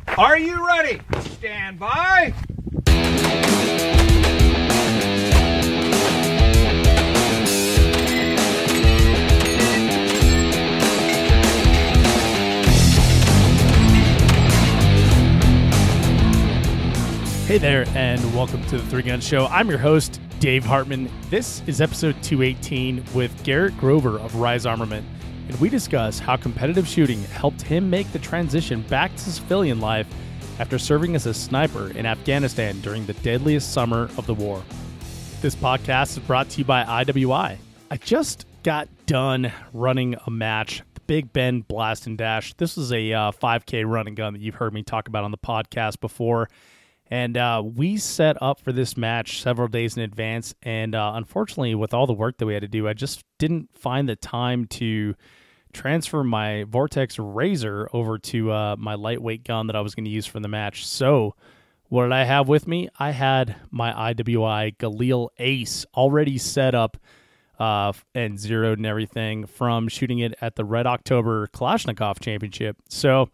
Are you ready? Stand by. Hey there, and welcome to the Three Gun Show. I'm your host, Dave Hartman. This is episode 218 with Garrett Grover of Rise Armament, and we discuss how competitive shooting helped him make the transition back to civilian life after serving as a sniper in Afghanistan during the deadliest summer of the war. This podcast is brought to you by IWI. I just got done running a match, the Big Bend Blast and Dash. This was a 5K run and gun that you've heard me talk about on the podcast before. And we set up for this match several days in advance, and unfortunately, with all the work that we had to do, I just didn't find the time to transfer my Vortex Razor over to my lightweight gun that I was going to use for the match. So what did I have with me? I had my IWI Galil Ace already set up and zeroed and everything from shooting it at the Red October Kalashnikov Championship. So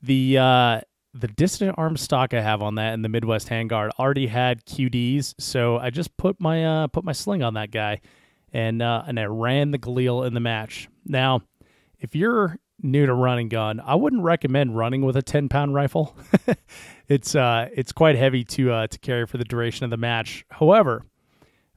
the distant arm stock I have on that in the Midwest handguard already had QDs, so I just put my sling on that guy, and I ran the Galil in the match. Now, if you're new to running gun, I wouldn't recommend running with a 10-pound rifle. It's quite heavy to carry for the duration of the match. However,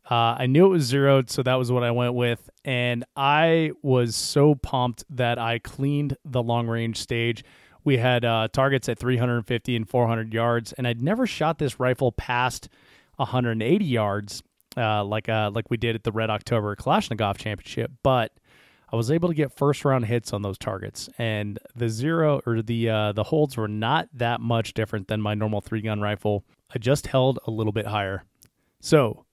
I knew it was zeroed, so that was what I went with, and I was so pumped that I cleaned the long range stage. We had targets at 350 and 400 yards, and I'd never shot this rifle past 180 yards like we did at the Red October Kalashnikov Championship. But I was able to get first round hits on those targets, and the holds were not that much different than my normal 3-gun rifle. I just held a little bit higher. So,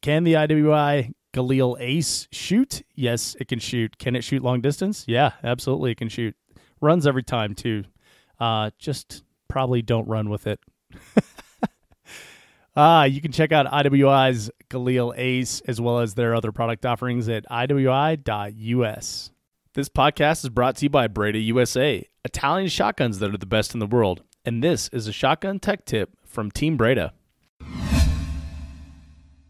can the IWI Galil Ace shoot? Yes, it can shoot. Can it shoot long distance? Yeah, absolutely, it can shoot. Runs every time, too. Just probably don't run with it. You can check out IWI's Galil Ace as well as their other product offerings at iwi.us. This podcast is brought to you by Breda USA, Italian shotguns that are the best in the world. And this is a shotgun tech tip from Team Breda.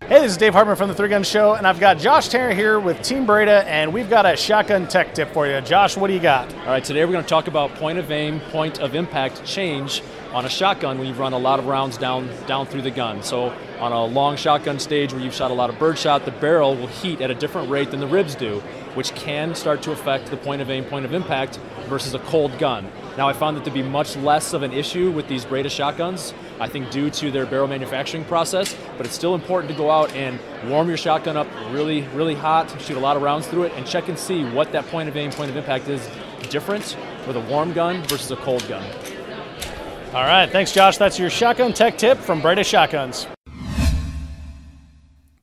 Hey, this is Dave Hartman from the Three Gun Show, and I've got Josh Tarrant here with Team Breda, and we've got a shotgun tech tip for you. Josh, what do you got? All right, today we're going to talk about point of aim, point of impact change on a shotgun when you run a lot of rounds down through the gun. So on a long shotgun stage where you've shot a lot of birdshot, the barrel will heat at a different rate than the ribs do, which can start to affect the point of aim, point of impact versus a cold gun. Now, I found that to be much less of an issue with these Breda shotguns, I think due to their barrel manufacturing process, but it's still important to go out and warm your shotgun up really, really hot, shoot a lot of rounds through it, and check and see what that point of aim, point of impact is different with a warm gun versus a cold gun. All right, thanks, Josh. That's your shotgun tech tip from Breda Shotguns.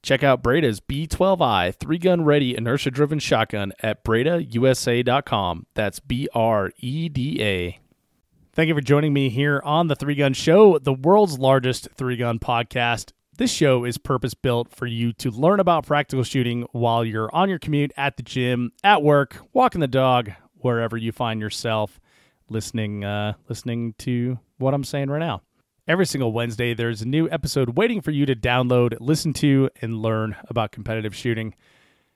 Check out Breda's B12i 3-gun ready inertia-driven shotgun at bredausa.com. That's BREDA. Thank you for joining me here on the Three Gun Show, the world's largest 3-gun podcast. This show is purpose-built for you to learn about practical shooting while you're on your commute, at the gym, at work, walking the dog, wherever you find yourself listening to what I'm saying right now. Every single Wednesday, there's a new episode waiting for you to download, listen to, and learn about competitive shooting.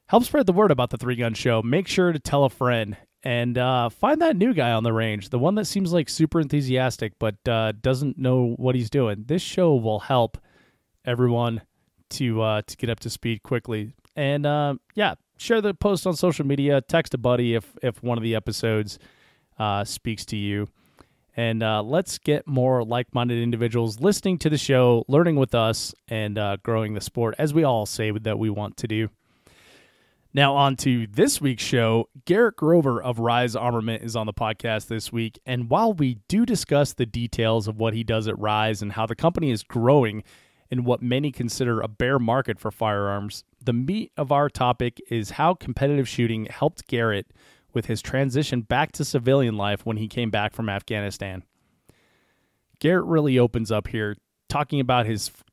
Help spread the word about the Three Gun Show. Make sure to tell a friend. And find that new guy on the range, the one that seems like super enthusiastic but doesn't know what he's doing. This show will help everyone to get up to speed quickly. And share the post on social media. Text a buddy if one of the episodes speaks to you. And let's get more like-minded individuals listening to the show, learning with us, and growing the sport, as we all say that we want to do. Now on to this week's show. Garrett Grover of Rise Armament is on the podcast this week, and while we do discuss the details of what he does at Rise and how the company is growing in what many consider a bear market for firearms, the meat of our topic is how competitive shooting helped Garrett with his transition back to civilian life when he came back from Afghanistan. Garrett really opens up here, talking about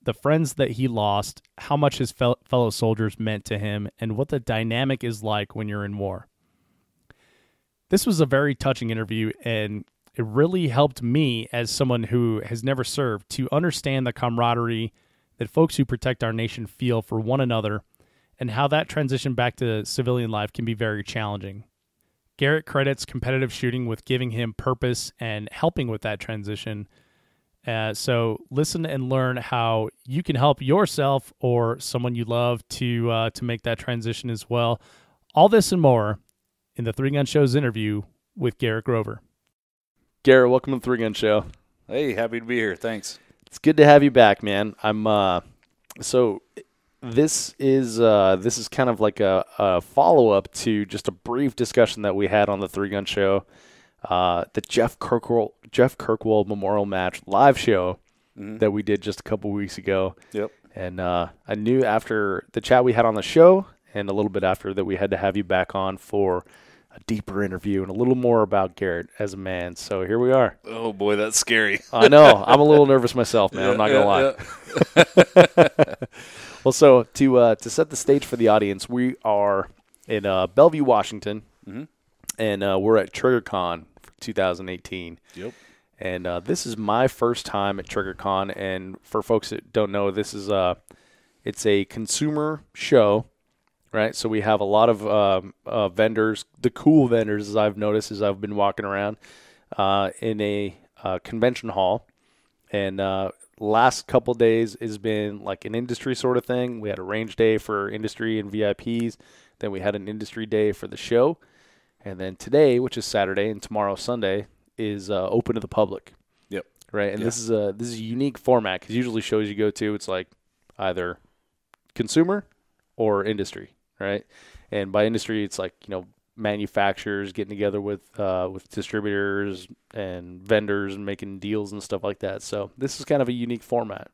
the friends that he lost, how much his fellow soldiers meant to him, and what the dynamic is like when you're in war. This was a very touching interview, and it really helped me as someone who has never served to understand the camaraderie that folks who protect our nation feel for one another and how that transition back to civilian life can be very challenging. Garrett credits competitive shooting with giving him purpose and helping with that transition. So listen and learn how you can help yourself or someone you love to make that transition as well. All this and more in the Three Gun Show's interview with Garrett Grover. Garrett, welcome to the Three Gun Show. Hey, happy to be here. Thanks. It's good to have you back, man. So this is kind of like a follow-up to just a brief discussion that we had on the Three Gun Show, the Jeff Kirkwall Memorial Match live show that we did just a couple weeks ago. Yep. And I knew after the chat we had on the show and a little bit after that we had to have you back on for a deeper interview and a little more about Garrett as a man. So here we are. Oh, boy, that's scary. I know. I'm a little nervous myself, man. I'm not going to lie. Well, so to set the stage for the audience, we are in Bellevue, Washington, and we're at TriggerCon for 2018. Yep. And this is my first time at TriggerCon, and for folks that don't know, this is it's a consumer show, right? So we have a lot of vendors, the cool vendors, as I've noticed as I've been walking around in a convention hall, and last couple days has been like an industry sort of thing. We had a range day for industry and VIPs. Then we had an industry day for the show. And then today, which is Saturday, and tomorrow, Sunday, is open to the public. Yep. Right. And this is a unique format because usually shows you go to, it's like either consumer or industry. Right. And by industry, it's like, manufacturers getting together with distributors and vendors and making deals and stuff like that. So this is kind of a unique format.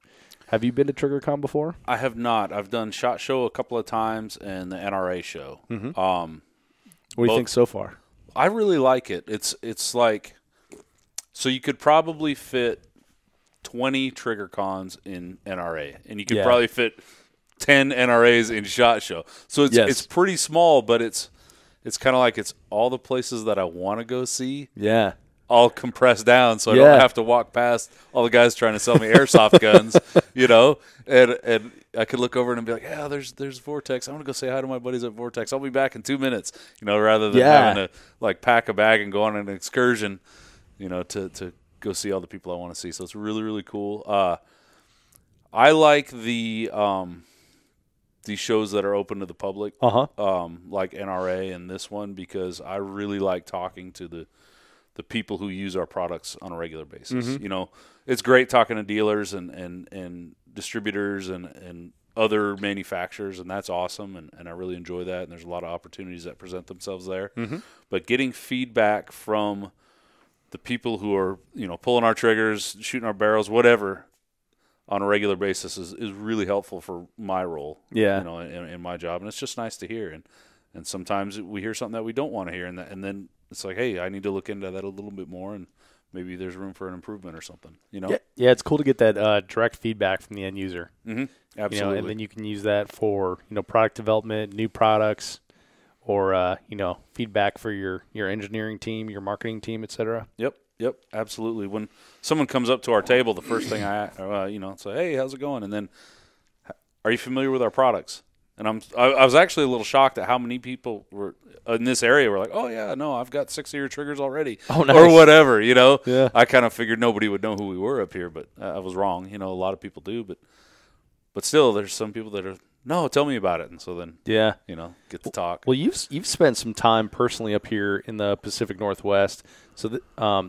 Have you been to TriggerCon before? I have not. I've done SHOT Show a couple of times and the NRA show. What do you think so far? I really like it. It's like, so you could probably fit 20 TriggerCons in NRA, and you could probably fit 10 NRAs in SHOT Show. So it's pretty small, but it's kind of like it's all the places that I want to go see. Yeah. All compressed down, so I don't have to walk past all the guys trying to sell me airsoft guns, and I could look over and be like, yeah, there's Vortex. I'm going to go say hi to my buddies at Vortex. I'll be back in 2 minutes, rather than having to like pack a bag and go on an excursion, to go see all the people I want to see. So it's really, really cool. I like these shows that are open to the public, like NRA and this one, because I really like talking to the people who use our products on a regular basis. It's great talking to dealers and distributors and other manufacturers, and that's awesome, and I really enjoy that, and there's a lot of opportunities that present themselves there. But getting feedback from the people who are, pulling our triggers, shooting our barrels, whatever, on a regular basis is really helpful for my role, in my job, and it's just nice to hear. And sometimes we hear something that we don't want to hear, and then it's like, hey, I need to look into that a little bit more, and maybe there's room for an improvement or something, Yeah, it's cool to get that direct feedback from the end user. Absolutely. And then you can use that for, product development, new products, or, feedback for your engineering team, your marketing team, et cetera. Yep, absolutely. When someone comes up to our table, the first thing I say, hey, how's it going? And then, are you familiar with our products? And I was actually a little shocked at how many people were in this area were like, oh, yeah, no, I've got 6 of your triggers already. Oh, nice. Or whatever, Yeah. I kind of figured nobody would know who we were up here, but I was wrong. A lot of people do, but still there's some people that are, no, tell me about it. And so then, get to talk. Well, you've spent some time personally up here in the Pacific Northwest. So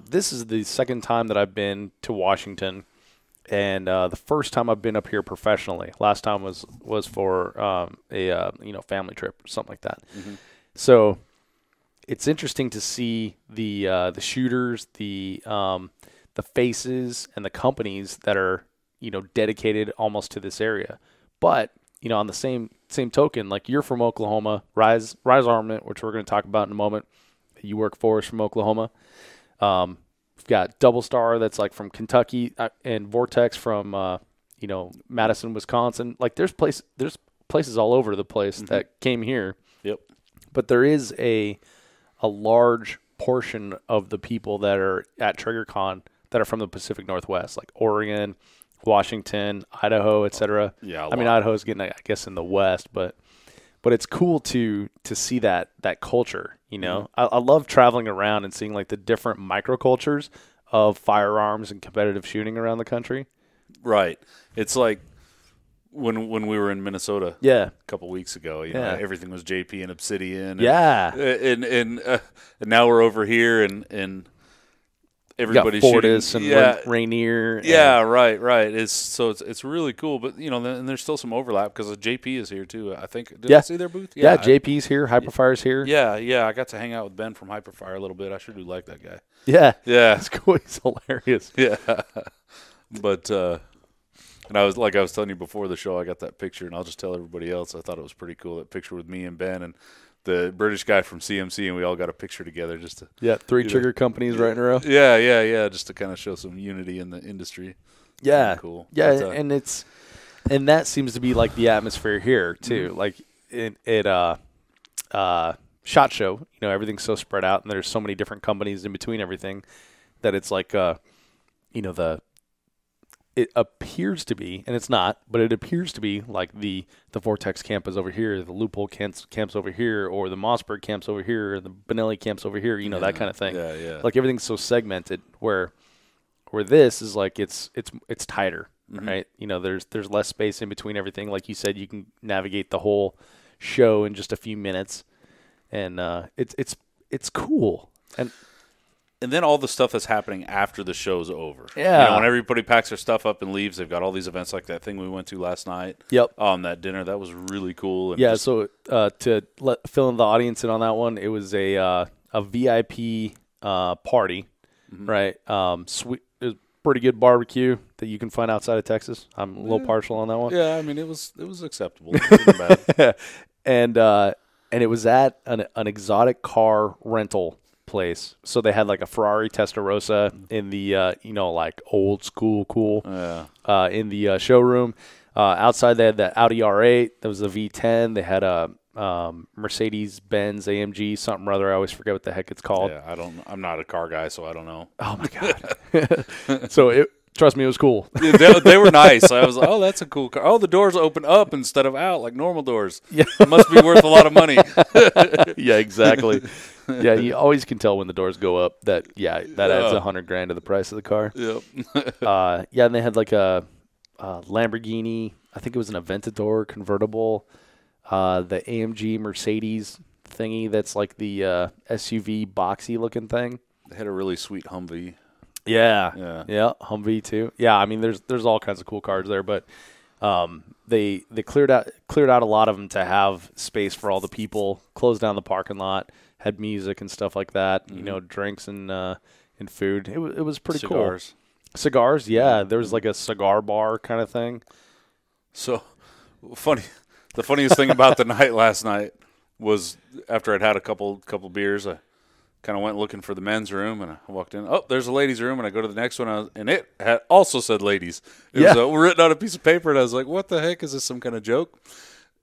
this is the second time that I've been to Washington. And the first time I've been up here professionally. Last time was for a family trip or something like that. So it's interesting to see the shooters, the faces, and the companies that are dedicated almost to this area. But on the same token, like you're from Oklahoma, Rise Armament, which we're going to talk about in a moment. You work for us from Oklahoma. We've got Double Star that's like from Kentucky, and Vortex from Madison, Wisconsin. Like there's places all over the place that came here. Yep. But there is a large portion of the people that are at TriggerCon that are from the Pacific Northwest, like Oregon, Washington, Idaho, etc. Yeah, I mean, Idaho's getting, I guess, in the West, but it's cool to see that culture. You know, I love traveling around and seeing like the different microcultures of firearms and competitive shooting around the country. Right. It's like when we were in Minnesota a couple weeks ago, you know, everything was JP and Obsidian. And now we're over here and everybody's Fortis shooting. And Rainier. Right. It's really cool, but you know, and there's still some overlap because JP is here too. I think. Did I see their booth? Yeah, JP's here. Hyperfire's here. Yeah. I got to hang out with Ben from Hyperfire a little bit. I sure do like that guy. Yeah. It's cool. He's hilarious. Yeah, but and I was telling you before the show, I got that picture, and I'll just tell everybody else. I thought it was pretty cool, that picture with me and Ben and the British guy from CMC, and we all got a picture together just to 3 trigger companies right in a row. Yeah, just to kind of show some unity in the industry. Yeah, cool. Yeah, and that seems to be like the atmosphere here too. Like at SHOT Show, you know, everything's so spread out, and there's so many different companies in between everything that it's like you know, it appears to be, and it's not, but it appears to be like the Vortex camp is over here, the Loophole camp's over here, or the Mossberg camp's over here, or the Benelli camp's over here, you know, that kind of thing. Yeah. Like everything's so segmented where this is like it's tighter, right? You know, there's less space in between everything. Like you said, you can navigate the whole show in just a few minutes, and it's cool. And then all the stuff that's happening after the show's over. Yeah. You know, when everybody packs their stuff up and leaves, they've got all these events like that thing we went to last night. Yep. That dinner, that was really cool. And so to fill in the audience in on that one, it was a VIP party, right? Sweet, it was pretty good barbecue that you can find outside of Texas. I'm a little partial on that one. Yeah, I mean, it was acceptable. It wasn't bad. And it was at an exotic car rental place. So they had like a Ferrari Testarossa in the you know, like old school cool in the showroom. Outside they had the Audi R8. There was a V10. They had a Mercedes-Benz AMG something or other. I always forget what the heck it's called. Yeah, I'm not a car guy, so I don't know. Oh my god. So trust me, it was cool. Yeah, they were nice. I was like, oh, that's a cool car. Oh, the doors open up instead of out like normal doors. Yeah. It must be worth a lot of money. Yeah, exactly. Yeah, you always can tell when the doors go up that adds $100,000 to the price of the car. Yep. And they had like a Lamborghini. I think it was an Aventador convertible. The AMG Mercedes thingy that's like the SUV boxy looking thing. They had a really sweet Humvee. Yeah, Humvee too. Yeah, I mean, there's all kinds of cool cars there, but they cleared out a lot of them to have space for all the people. Closed down the parking lot, had music and stuff like that. You know, drinks and food. It was pretty cool. Cigars, yeah. There was like a cigar bar kind of thing. So funny. The funniest thing about the night last night was after I'd had a couple beers, I kind of went looking for the men's room, and I walked in. Oh, there's a ladies' room, and I go to the next one, and it had also said ladies. It was written on a piece of paper, and I was like, what the heck? Is this some kind of joke?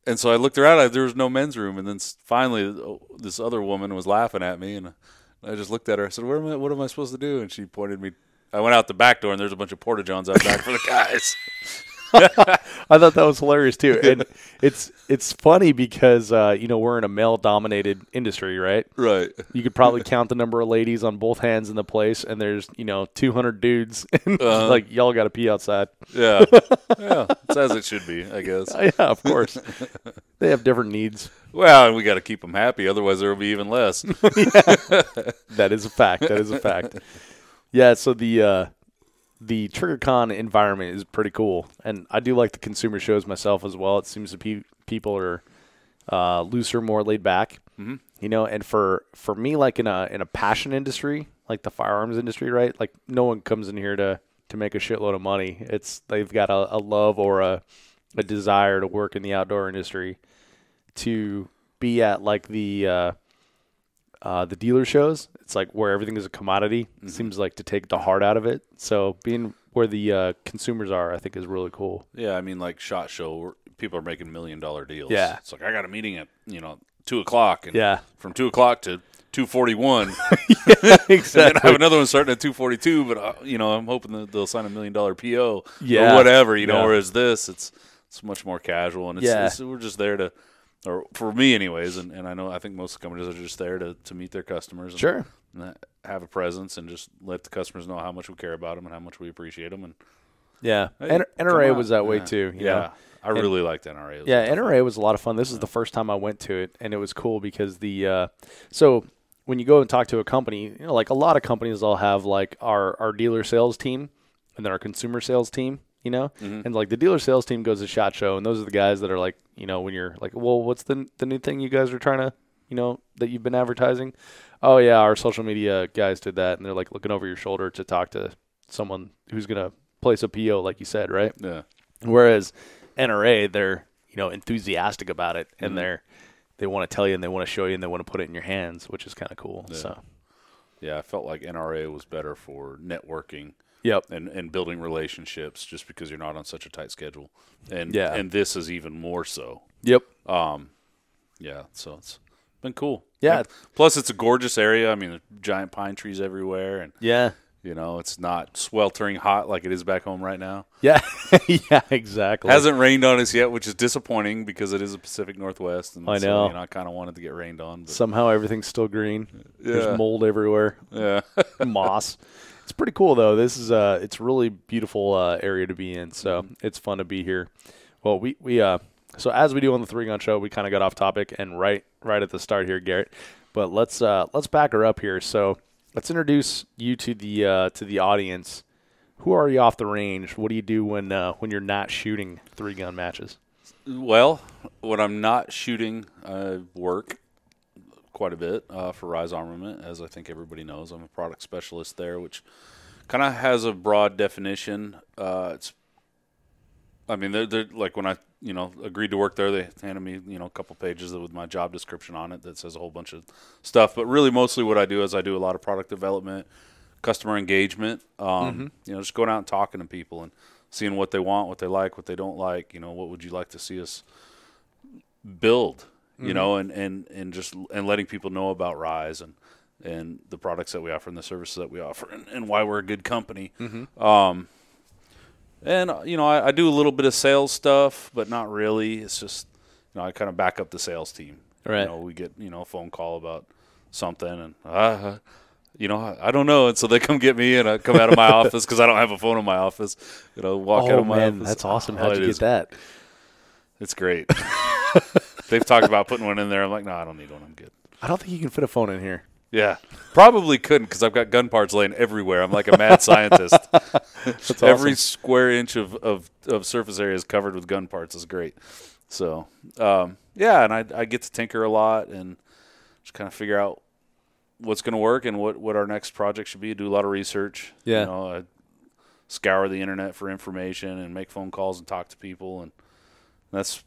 And so I looked around, there was no men's room, and then finally this other woman was laughing at me, and I just looked at her. I said, what am I supposed to do? And she pointed me. I went out the back door, and there's a bunch of porta-johns out back for the guys. I thought that was hilarious too, and it's funny because you know, we're in a male-dominated industry, right? Right. You could probably count the number of ladies on both hands in the place, and there's 200 dudes, and like y'all got to pee outside. Yeah, it's as it should be, I guess. Yeah, of course. They have different needs. Well, and we got to keep them happy, otherwise there will be even less. That is a fact. Yeah. So the TriggerCon environment is pretty cool, and I do like the consumer shows myself as well. It seems that people are looser, more laid back, you know. And for me, like in a passion industry, like the firearms industry, right? Like no one comes in here to make a shitload of money. They've got a love or a desire to work in the outdoor industry, to be at like the dealer shows. It's like where everything is a commodity. It seems like to take the heart out of it. So being where the consumers are, I think, is really cool. Yeah, I mean, like SHOT Show, where people are making $1 million deals. Yeah. It's like, I got a meeting at 2:00, and yeah, from 2:00 to 241. Yeah, exactly. And then I have another one starting at 242, but I'm hoping that they'll sign $1 million PO Yeah. or whatever, you know. Yeah. Whereas this, it's much more casual, and we're just there to, or for me anyways, and I think most companies are just there to meet their customers. And, Sure. And have a presence and just let the customers know how much we care about them and how much we appreciate them. And Yeah, hey, NRA was that way too. You know? I really liked NRA. NRA was a lot of fun. This is the first time I went to it, and it was cool because so when you go and talk to a company, like a lot of companies, they'll have like our dealer sales team and then our consumer sales team, and like the dealer sales team goes to SHOT Show, and those are the guys that are like, when you're like, well, what's the new thing you guys are trying to, that you've been advertising? Oh yeah, our social media guys did that, and they're like looking over your shoulder to talk to someone who's gonna place a PO, like you said, right? Yeah. Whereas NRA, they're enthusiastic about it, and they want to tell you, and they want to show you, and they want to put it in your hands, which is kind of cool. Yeah. So, yeah, I felt like NRA was better for networking. Yep. And building relationships, just because you're not on such a tight schedule, and and this is even more so. Yep. Yeah, so it's been cool. Yeah. Plus, it's a gorgeous area. I mean, there's giant pine trees everywhere, and it's not sweltering hot like it is back home right now. Yeah. Yeah, exactly. Hasn't rained on us yet, which is disappointing because it is a Pacific Northwest, and I know. So, I kind of wanted to get rained on. But Somehow everything's still green. Yeah. There's mold everywhere. Yeah. Moss. It's pretty cool though. This is it's a really beautiful area to be in. So it's fun to be here. Well, we so as we do on the Three Gun Show, we kind of got off topic and right at the start here, Garrett. But let's back her up here. So let's introduce you to the audience. Who are you off the range? What do you do when you're not shooting 3-gun matches? Well, when I'm not shooting, I work quite a bit for Rise Armament, as I think everybody knows. I'm a product specialist there, which kind of has a broad definition. They're like when I agreed to work there, they handed me a couple pages with my job description on it that says a whole bunch of stuff. But really, mostly what I do is I do a lot of product development, customer engagement. Just going out and talking to people and seeing what they want, what they like, what they don't like. What would you like to see us build? And letting people know about Rise and the products that we offer and the services that we offer and why we're a good company. I do a little bit of sales stuff, but not really. It's just, I kind of back up the sales team. Right. We get, a phone call about something and, I don't know. And so they come get me and I come out of my office because I don't have a phone in my office. Walk out of my office. That's awesome. How'd you get that? It's great. They've talked about putting one in there. I'm like, no, I don't need one. I'm good. I don't think you can fit a phone in here. Yeah. Probably couldn't because I've got gun parts laying everywhere. I'm like a mad scientist. That's awesome. Every square inch of surface area is covered with gun parts. It's great. So, and I get to tinker a lot and just kind of figure out what's going to work and what our next project should be. Do a lot of research. Yeah. I scour the internet for information and make phone calls and talk to people, and that's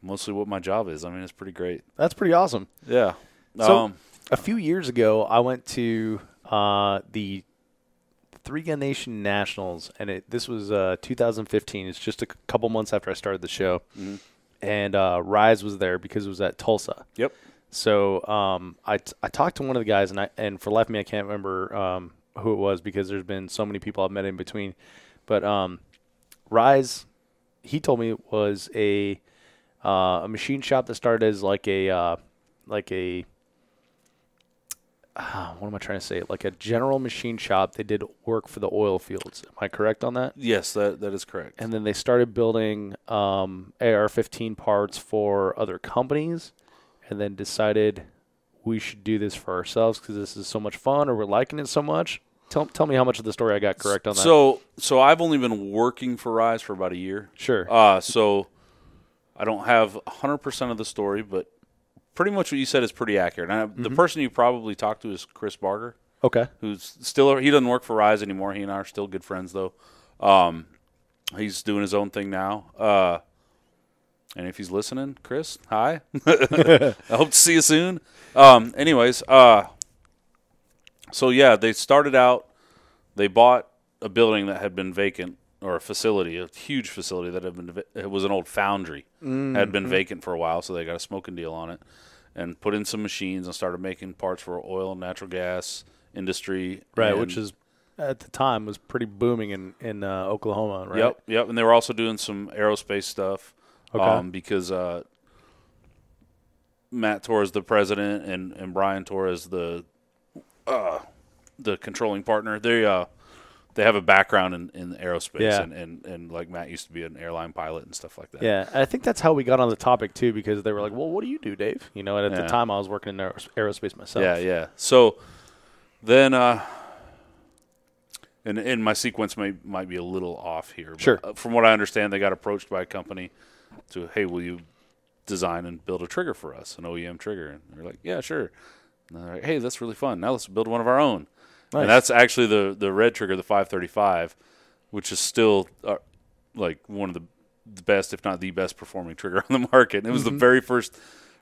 mostly what my job is. I mean, it's pretty great. That's pretty awesome. Yeah. So a few years ago, I went to the 3-Gun Nation Nationals, and this was 2015. It's just a couple months after I started the show, and Rise was there because it was at Tulsa. Yep. So I talked to one of the guys, and for the life of me, I can't remember who it was because there's been so many people I've met in between. But Rise, he told me it was a machine shop that started as like a what am I trying to say? Like a general machine shop. They did work for the oil fields. Am I correct on that? Yes, that is correct. And then they started building AR-15 parts for other companies, and then decided we should do this for ourselves because this is so much fun, or we're liking it so much. Tell me how much of the story I got correct on that. So I've only been working for Rise for about a year. Sure. So I don't have 100% of the story, but pretty much what you said is pretty accurate. And the person you probably talked to is Chris Barger. Okay. Who's still, he doesn't work for Rise anymore. He and I are still good friends, though. He's doing his own thing now. And if he's listening, Chris, hi. I hope to see you soon. So yeah, they started out, they bought a building that had been vacant, or a facility, a huge facility that had been, it was an old foundry, had been vacant for a while, so they got a smoking deal on it. and put in some machines and started making parts for oil and natural gas industry. Right, which is at the time was pretty booming in Oklahoma, right? Yep. And they were also doing some aerospace stuff because Matt Torres, the president, and Brian Torres, the controlling partner, they have a background in aerospace, and like Matt used to be an airline pilot and stuff like that. Yeah, I think that's how we got on the topic too, because they were like, "Well, what do you do, Dave?" And at the time I was working in aerospace myself. Yeah. So then, and my sequence might be a little off here. But sure. From what I understand, they got approached by a company to, hey, will you design and build a trigger for us, an OEM trigger? And they're like, yeah, sure. And they're like, hey, that's really fun. Now let's build one of our own. Nice. And that's actually the red trigger, the 535, which is still like one of the best, if not the best performing trigger on the market. And it was the very first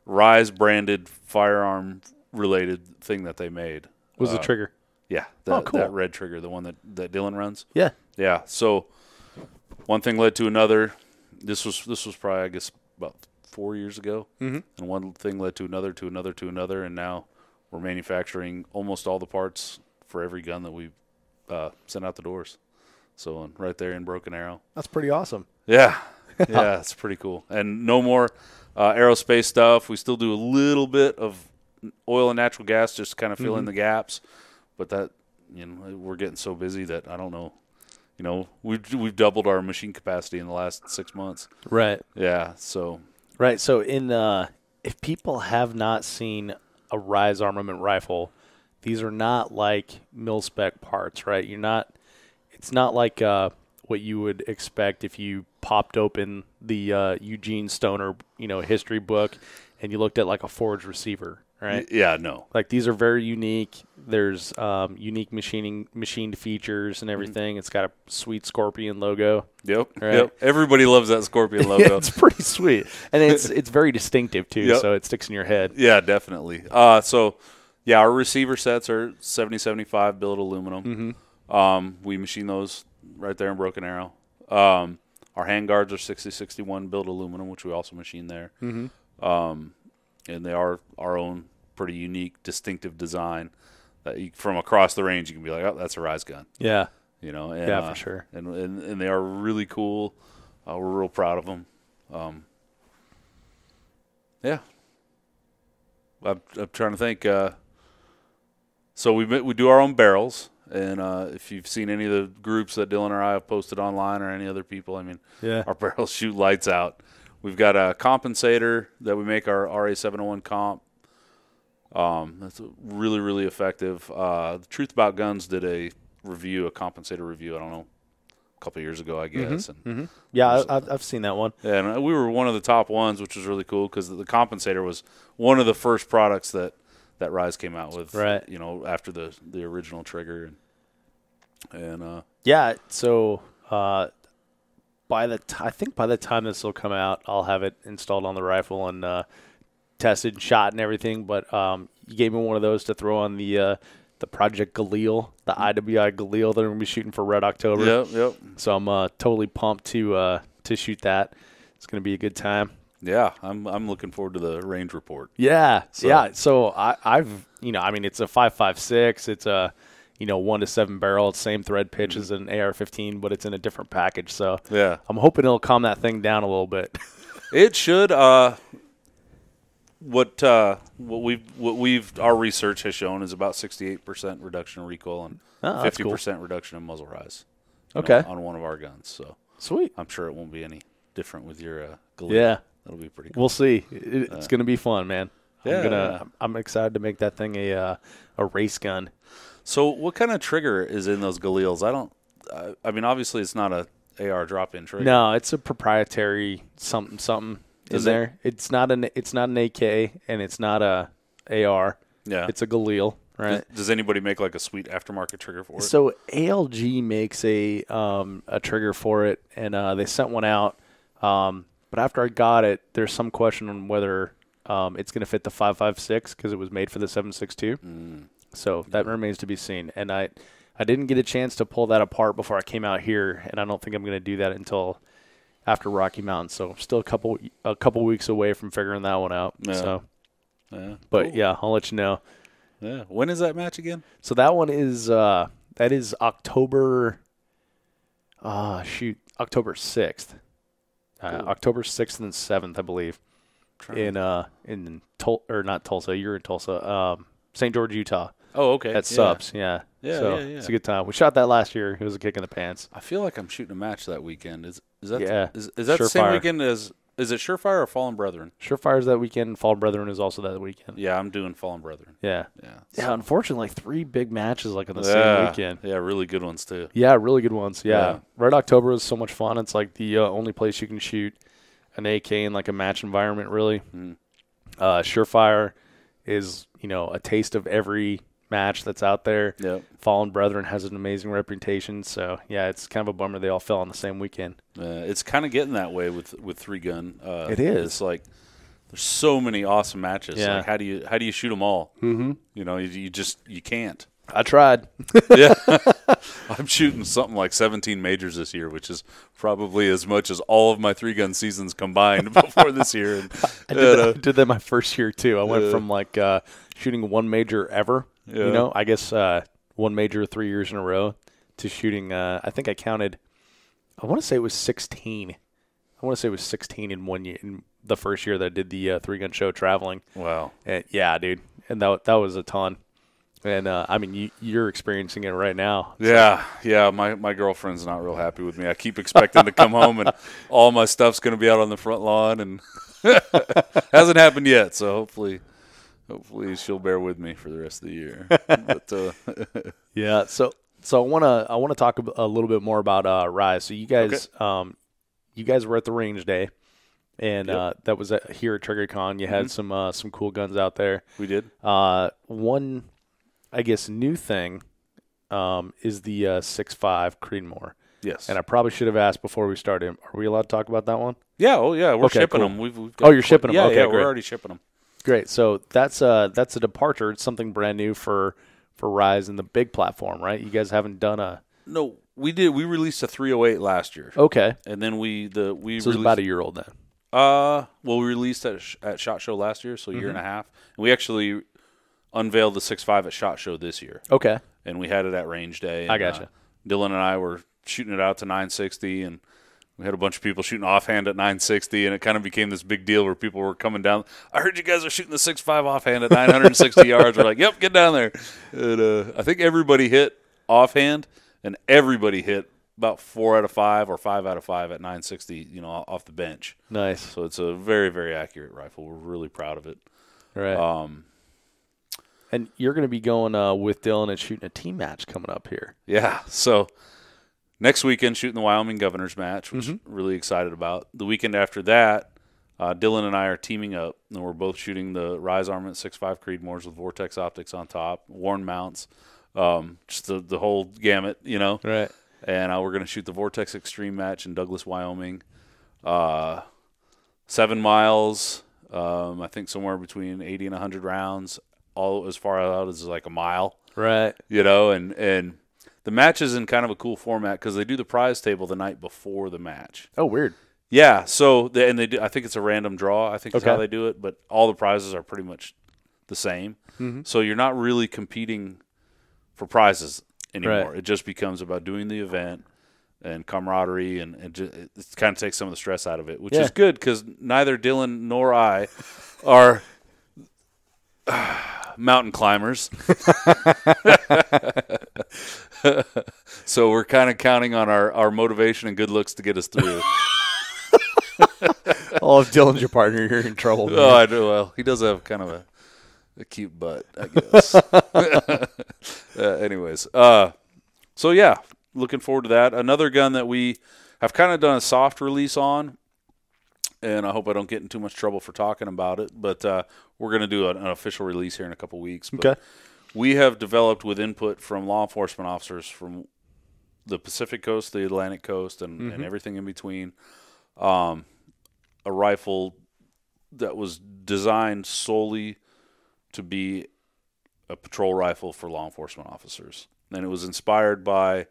Rise branded firearm related thing that they made. Was the trigger? Yeah, cool. That red trigger, the one that Dylan runs. Yeah. Yeah. So one thing led to another. This was probably, I guess, about 4 years ago. And one thing led to another, and now we're manufacturing almost all the parts for every gun that we send out the doors. So right there in Broken Arrow. That's pretty awesome. Yeah. Yeah, it's pretty cool. And no more aerospace stuff. We still do a little bit of oil and natural gas, just kind of fill in the gaps. But that, we're getting so busy that I don't know. We've doubled our machine capacity in the last 6 months. Right. Yeah. So. Right. So if people have not seen a Rise Armament rifle, these are not like mil-spec parts, right? It's not like what you would expect if you popped open the Eugene Stoner, history book and you looked at like a forged receiver, right? Yeah, no. Like these are very unique. There's unique machined features and everything. It's got a sweet Scorpion logo. Yep. Right? Yep. Everybody loves that Scorpion logo. Yeah, it's pretty sweet. And it's very distinctive too, so it sticks in your head. Yeah, definitely. Our receiver sets are 70-75 billet aluminum. We machine those right there in Broken Arrow. Our handguards are 60-61 billet aluminum, which we also machine there. And they are our own pretty unique, distinctive design that from across the range you can be like, oh, that's a Rise gun. Yeah. And, for sure. And they are really cool. We're real proud of them. Yeah. I'm trying to think. So we do our own barrels. And if you've seen any of the groups that Dylan or I have posted online or any other people, our barrels shoot lights out. We've got a compensator that we make our RA701 comp. That's really, really effective. The Truth About Guns did a compensator review, I don't know, a couple of years ago, I guess. Yeah, I've seen that one. Yeah, and we were one of the top ones, which was really cool because the compensator was one of the first products that Rise came out with, right? After the original trigger. So I think by the time this will come out, I'll have it installed on the rifle and tested and shot and everything. But you gave me one of those to throw on the Project Galil, the IWI Galil that I'm gonna be shooting for Red October. Yep. So I'm totally pumped to shoot that. It's gonna be a good time. Yeah, I'm looking forward to the range report. Yeah. So I've it's a 5.56. It's a 1 to 7 barrel. It's same thread pitch as an AR-15, but it's in a different package. So yeah, I'm hoping it'll calm that thing down a little bit. It should. What our research has shown is about 68% reduction in recoil and 50% reduction in muzzle rise. On one of our guns. So sweet. I'm sure it won't be any different with your Galil. Yeah, that'll be pretty cool. We'll see. It's going to be fun, man. Yeah, I'm excited to make that thing a race gun. So what kind of trigger is in those Galils? Obviously it's not a AR drop-in trigger. No, it's a proprietary something in there. It's not an AK and it's not a AR. Yeah, it's a Galil. Right. Does anybody make like a sweet aftermarket trigger for it? So ALG makes a trigger for it, and they sent one out. But after I got it, there's some question on whether it's going to fit the 5.56 because it was made for the 7.62. So that remains to be seen. And I didn't get a chance to pull that apart before I came out here, and I don't think I'm going to do that until after Rocky Mountain. So still a couple weeks away from figuring that one out. Yeah. So Yeah, But cool. yeah, I'll let you know. Yeah. When is that match again? So that one is that is October. October 6th. October 6th and 7th, I believe. In not Tulsa. You're in Tulsa. St. George, Utah. Oh, okay. At Subs, yeah. Yeah, so yeah. It's a good time. We shot that last year. It was a kick in the pants. I feel like I'm shooting a match that weekend. Is that is that Surefire. the same weekend as? Is it Surefire or Fallen Brethren? Surefire's that weekend. Fallen Brethren is also that weekend. Yeah, I'm doing Fallen Brethren. Yeah. Yeah. Yeah, unfortunately, 3 big matches on the same weekend. Yeah, really good ones too. Yeah, really good ones. Yeah. Yeah. Red October was so much fun. It's like the only place you can shoot an AK in like a match environment, really. Surefire is, a taste of every match that's out there. Yep. Fallen Brethren has an amazing reputation. So, yeah, it's kind of a bummer they all fell on the same weekend. It's kind of getting that way with 3-gun. It is. It's like there's so many awesome matches. Yeah. Like how do you shoot them all? Mm-hmm. You can't. I tried. Yeah. I'm shooting something like 17 majors this year, which is probably as much as all of my 3-gun seasons combined before this year. And, I did that my first year, too. I went from shooting 1 major ever, I guess 1 major 3 years in a row, to shooting, I think I counted, I want to say it was 16. I want to say it was 16 in 1 year, in the first year that I did the 3-gun show traveling. Wow. And, yeah, dude. And that was a ton. And, you're experiencing it right now. So. Yeah. My girlfriend's not real happy with me. I keep expecting to come home and all my stuff's going to be out on the front lawn, and hasn't happened yet. So hopefully she'll bear with me for the rest of the year. But, yeah. So I want to talk a little bit more about Rise. So you guys, you guys were at the range day, and that was here at TriggerCon. You had some cool guns out there. We did. One, I guess, new thing is the 6.5 Creedmoor. Yes. And I probably should have asked before we started. Are we allowed to talk about that one? Yeah. Oh, yeah. We're shipping cool. them. We've got you're shipping them. Yeah, okay, yeah. great. We're already shipping them. Great. So that's a departure. It's something brand new for Rise and the big platform, right? You guys haven't done a. No, we did. We released a 308 last year. Okay. And then we So released, it's about a year old then. we released at SHOT Show last year, so a year and a half. And we actually unveiled the 6.5 at SHOT Show this year. Okay. And we had it at range day. And, I gotcha. Dylan and I were shooting it out to 960, and we had a bunch of people shooting offhand at 960, and it kind of became this big deal where people were coming down. I heard you guys are shooting the 6.5 offhand at 960 yards. We're like, yep, get down there. And, I think everybody hit offhand, and everybody hit about 4 out of 5 or 5 out of 5 at 960, off the bench. Nice. So it's a very, very accurate rifle. We're really proud of it. Right. And you're going to be going with Dylan and shooting a team match coming up here. Yeah. So next weekend, shooting the Wyoming Governor's match, which I'm really excited about. The weekend after that, Dylan and I are teaming up, and we're both shooting the Rise Armament 6.5 Creedmoors with Vortex optics on top, worn mounts, just the whole gamut, Right. And we're going to shoot the Vortex Extreme match in Douglas, Wyoming. 7 miles, I think somewhere between 80 and 100 rounds, all as far out as like a mile. Right. And the match is in kind of a cool format because they do the prize table the night before the match. Oh, weird. Yeah, so they do. I think it's a random draw. I think that's how they do it, but all the prizes are pretty much the same. Mm-hmm. So you're not really competing for prizes anymore. Right. It just becomes about doing the event and camaraderie, and it kind of takes some of the stress out of it, which is good because neither Dylan nor I are mountain climbers. So we're kind of counting on our motivation and good looks to get us through. Oh, if Dylan's your partner, you're in trouble. Man. Oh, I do. Well, he does have kind of a cute butt, I guess. Anyways, so yeah, looking forward to that. Another gun that we have kind of done a soft release on, and I hope I don't get in too much trouble for talking about it, but we're going to do an official release here in a couple weeks. But okay. We have developed with input from law enforcement officers from the Pacific Coast, the Atlantic Coast, and everything in between, a rifle that was designed solely to be a patrol rifle for law enforcement officers. And it was inspired by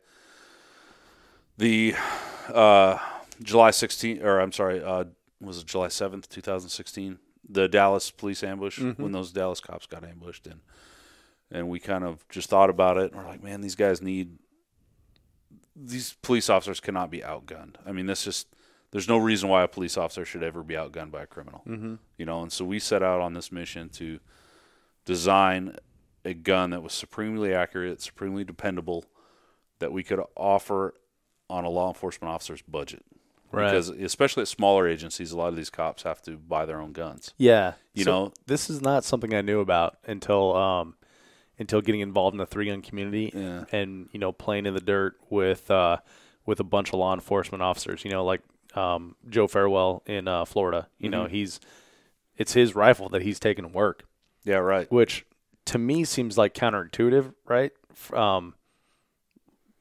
the July 7th, 2016, the Dallas police ambush, when those Dallas cops got ambushed, and we kind of just thought about it, and we're like, man, these police officers cannot be outgunned. I mean, there's no reason why a police officer should ever be outgunned by a criminal, you know. And so we set out on this mission to design a gun that was supremely accurate, supremely dependable, that we could offer on a law enforcement officer's budget. Right. Because especially at smaller agencies, a lot of these cops have to buy their own guns. Yeah. You know, this is not something I knew about until getting involved in the 3-gun community and, you know, playing in the dirt with a bunch of law enforcement officers, you know, like Joe Farewell in Florida. You know, it's his rifle that he's taking to work. Yeah, right. Which to me seems like counterintuitive, right?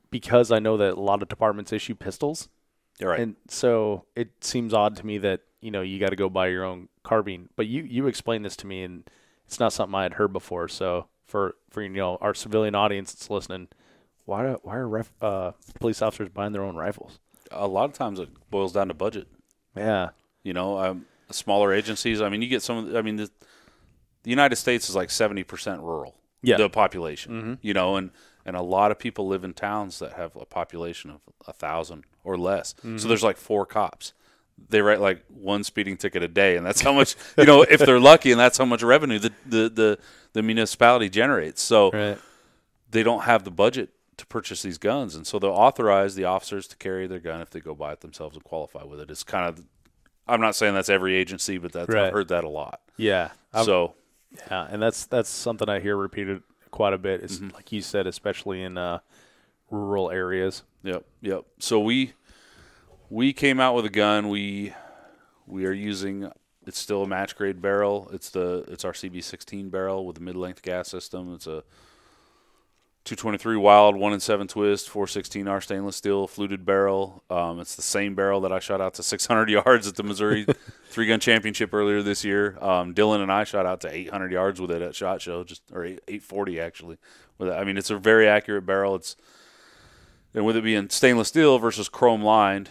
Because I know that a lot of departments issue pistols. You're right. And so it seems odd to me that, you know, you got to go buy your own carbine. But you explained this to me, and it's not something I had heard before. So for you know, our civilian audience that's listening, why are police officers buying their own rifles? A lot of times it boils down to budget. Yeah. You know, smaller agencies, I mean, you get the United States is like 70% rural, the population, you know, and a lot of people live in towns that have a population of 1,000 or less. So there's like 4 cops. They write like 1 speeding ticket a day, and that's how much, you know, if they're lucky, and that's how much revenue the municipality generates. So they don't have the budget to purchase these guns, and so they'll authorize the officers to carry their gun if they go buy it themselves and qualify with it. It's kind of, I'm not saying that's every agency, but I've heard that a lot. Yeah. And that's something I hear repeated quite a bit. Is like you said, especially in rural areas. Yep. So we came out with a gun. We are using, it's still a match grade barrel. It's our CB16 barrel with a mid-length gas system. It's a 223 Wild 1-in-7 twist 416R stainless steel fluted barrel. It's the same barrel that I shot out to 600 yards at the Missouri 3-gun championship earlier this year. Dylan and I shot out to 800 yards with it at SHOT Show, or 840 actually. With it. I mean, it's a very accurate barrel. And with it being stainless steel versus chrome lined,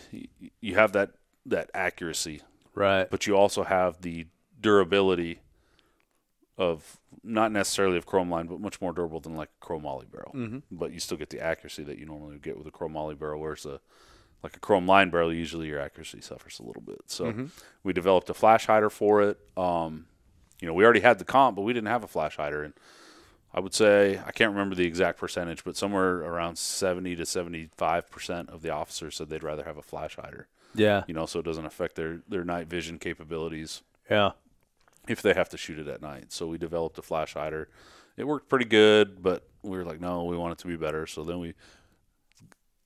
you have that accuracy, right? But you also have the durability of, not necessarily of chrome line, but much more durable than like a chromoly barrel. But you still get the accuracy that you normally would get with a chromoly barrel, whereas like a chrome line barrel, usually your accuracy suffers a little bit. So we developed a flash hider for it. You know, we already had the comp, but we didn't have a flash hider. And I would say, I can't remember the exact percentage, but somewhere around 70 to 75% of the officers said they'd rather have a flash hider. Yeah. You know, so it doesn't affect their night vision capabilities. Yeah. If they have to shoot it at night. So we developed a flash hider. It worked pretty good, but we were like, no, we want it to be better. So then we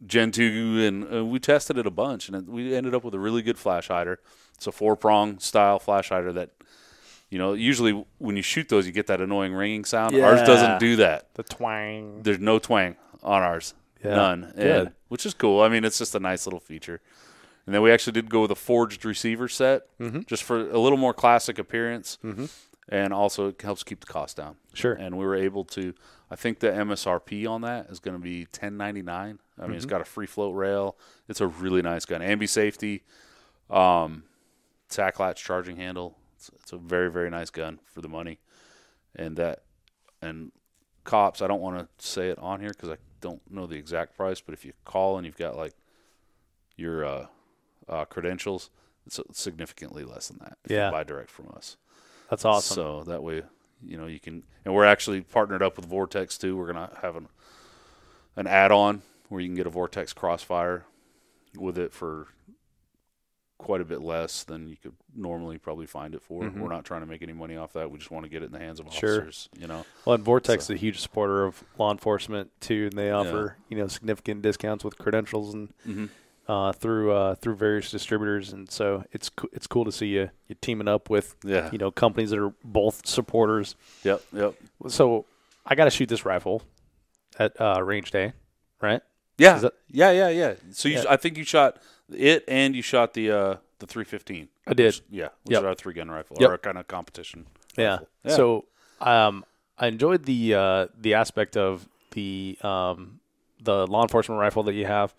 Gen 2, and we tested it a bunch, and we ended up with a really good flash hider. It's a 4-prong style flash hider that, you know, usually when you shoot those, you get that annoying ringing sound. Yeah. Ours doesn't do that. The twang. There's no twang on ours. Yeah. None. Good. Which is cool. I mean, it's just a nice little feature. And then we actually did go with a forged receiver set, just for a little more classic appearance, and also it helps keep the cost down. Sure. And we were able to, I think the MSRP on that is going to be $10.99. I mean, it's got a free float rail. It's a really nice gun. Ambi safety, tack latch charging handle. It's a very, very nice gun for the money. And cops, I don't want to say it on here because I don't know the exact price, but if you call and you've got like your credentials, it's significantly less than that if you buy direct from us. That's awesome. So that way, you know, you can, and we're actually partnered up with Vortex too. We're going to have an add-on where you can get a Vortex Crossfire with it for quite a bit less than you could normally probably find it for. We're not trying to make any money off that. We just want to get it in the hands of officers, you know. Well, and Vortex is a huge supporter of law enforcement too, and they offer, you know, significant discounts with credentials and through various distributors, and so it's cool to see you teaming up with you know, companies that are both supporters. Yep. So I got to shoot this rifle at range day, right? Yeah. Yeah. So I think you shot it, and you shot the 315. I did. Which is our 3-gun rifle, or a kind of competition. Yeah. So I enjoyed the aspect of the law enforcement rifle that you have.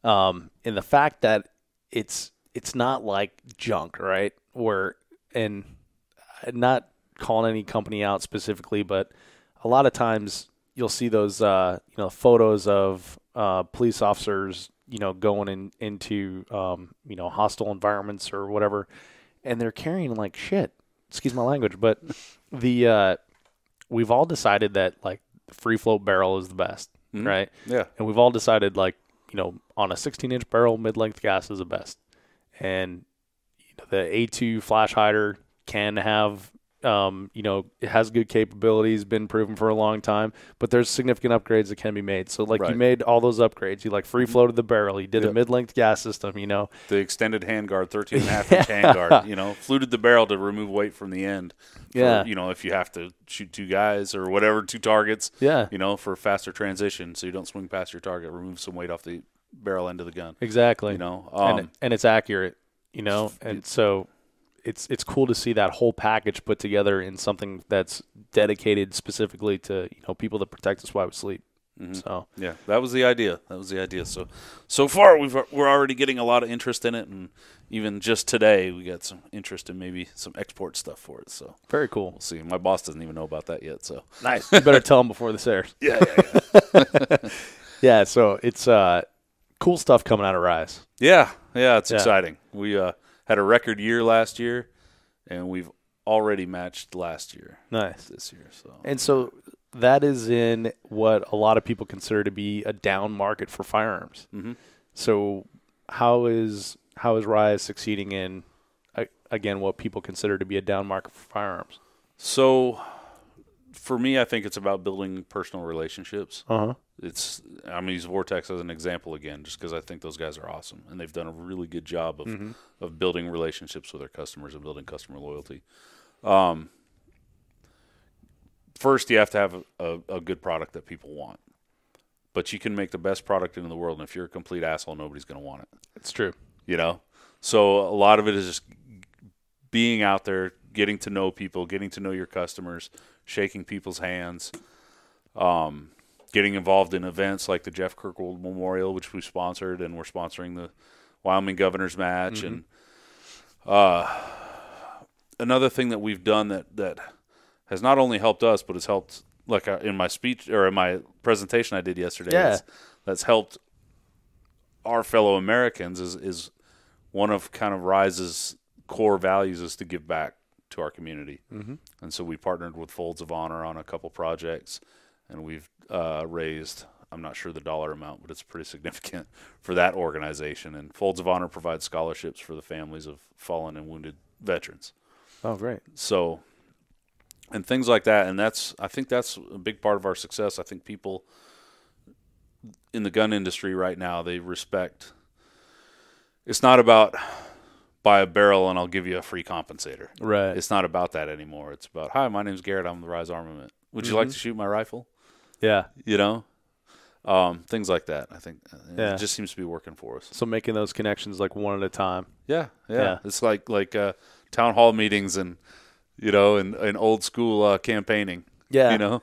And the fact that it's not like junk, right? And not calling any company out specifically, but a lot of times you'll see those, photos of police officers, going into, hostile environments or whatever, and they're carrying like shit. Excuse my language, but we've all decided that like free float barrel is the best, right? Yeah. And we've all decided like, on a 16-inch barrel, mid-length gas is the best. And the A2 flash hider can have, it has good capabilities, been proven for a long time, but there's significant upgrades that can be made. So, like, you made all those upgrades. You, like, free-floated the barrel. You did a mid-length gas system, The extended handguard, 13.5-inch handguard, fluted the barrel to remove weight from the end. For, if you have to shoot 2 guys or whatever, 2 targets, for faster transition so you don't swing past your target, remove some weight off the barrel end of the gun. Exactly. And it's accurate, and so it's cool to see that whole package put together in something that's dedicated specifically to, people that protect us while we sleep. So yeah, that was the idea. So far we're already getting a lot of interest in it, and even just today we got some interest in maybe some export stuff for it. So very cool. We'll see. My boss doesn't even know about that yet. So nice. You better tell him before this airs. Yeah. Yeah. So it's cool stuff coming out of Rise. Yeah. It's exciting. We had a record year last year, and we've already matched last year. Nice. This year. So that is in what a lot of people consider to be a down market for firearms. Mm-hmm. So how is Rise succeeding in, again, what people consider to be a down market for firearms? So for me, I think it's about building personal relationships. Uh-huh. I'm going to use Vortex as an example again, just because I think those guys are awesome, and they've done a really good job of building relationships with their customers and building customer loyalty. First, you have to have a good product that people want, but you can make the best product in the world, and if you're a complete asshole, nobody's going to want it. It's true. So a lot of it is just being out there, getting to know people, getting to know your customers, shaking people's hands, getting involved in events like the Jeff Kirkwood Memorial, which we sponsored, and we're sponsoring the Wyoming Governor's Match. And another thing that we've done that has not only helped us, but has helped, like in my speech or in my presentation I did yesterday, that's helped our fellow Americans is one of kind of Rise's core values is to give back to our community. And so we partnered with Folds of Honor on a couple projects, and we've raised, I'm not sure the dollar amount, but it's pretty significant for that organization. And Folds of Honor provides scholarships for the families of fallen and wounded veterans. Oh, great. So, and things like that. And I think that's a big part of our success. I think people in the gun industry right now, they respect, it's not about buy a barrel and I'll give you a free compensator. Right. It's not about that anymore. It's about, hi, my name's Garrett. I'm the Rise Armament. Would you like to shoot my rifle? Yeah. Things like that. I think it just seems to be working for us. So making those connections like one at a time. Yeah. It's like town hall meetings and, and old school campaigning. Yeah.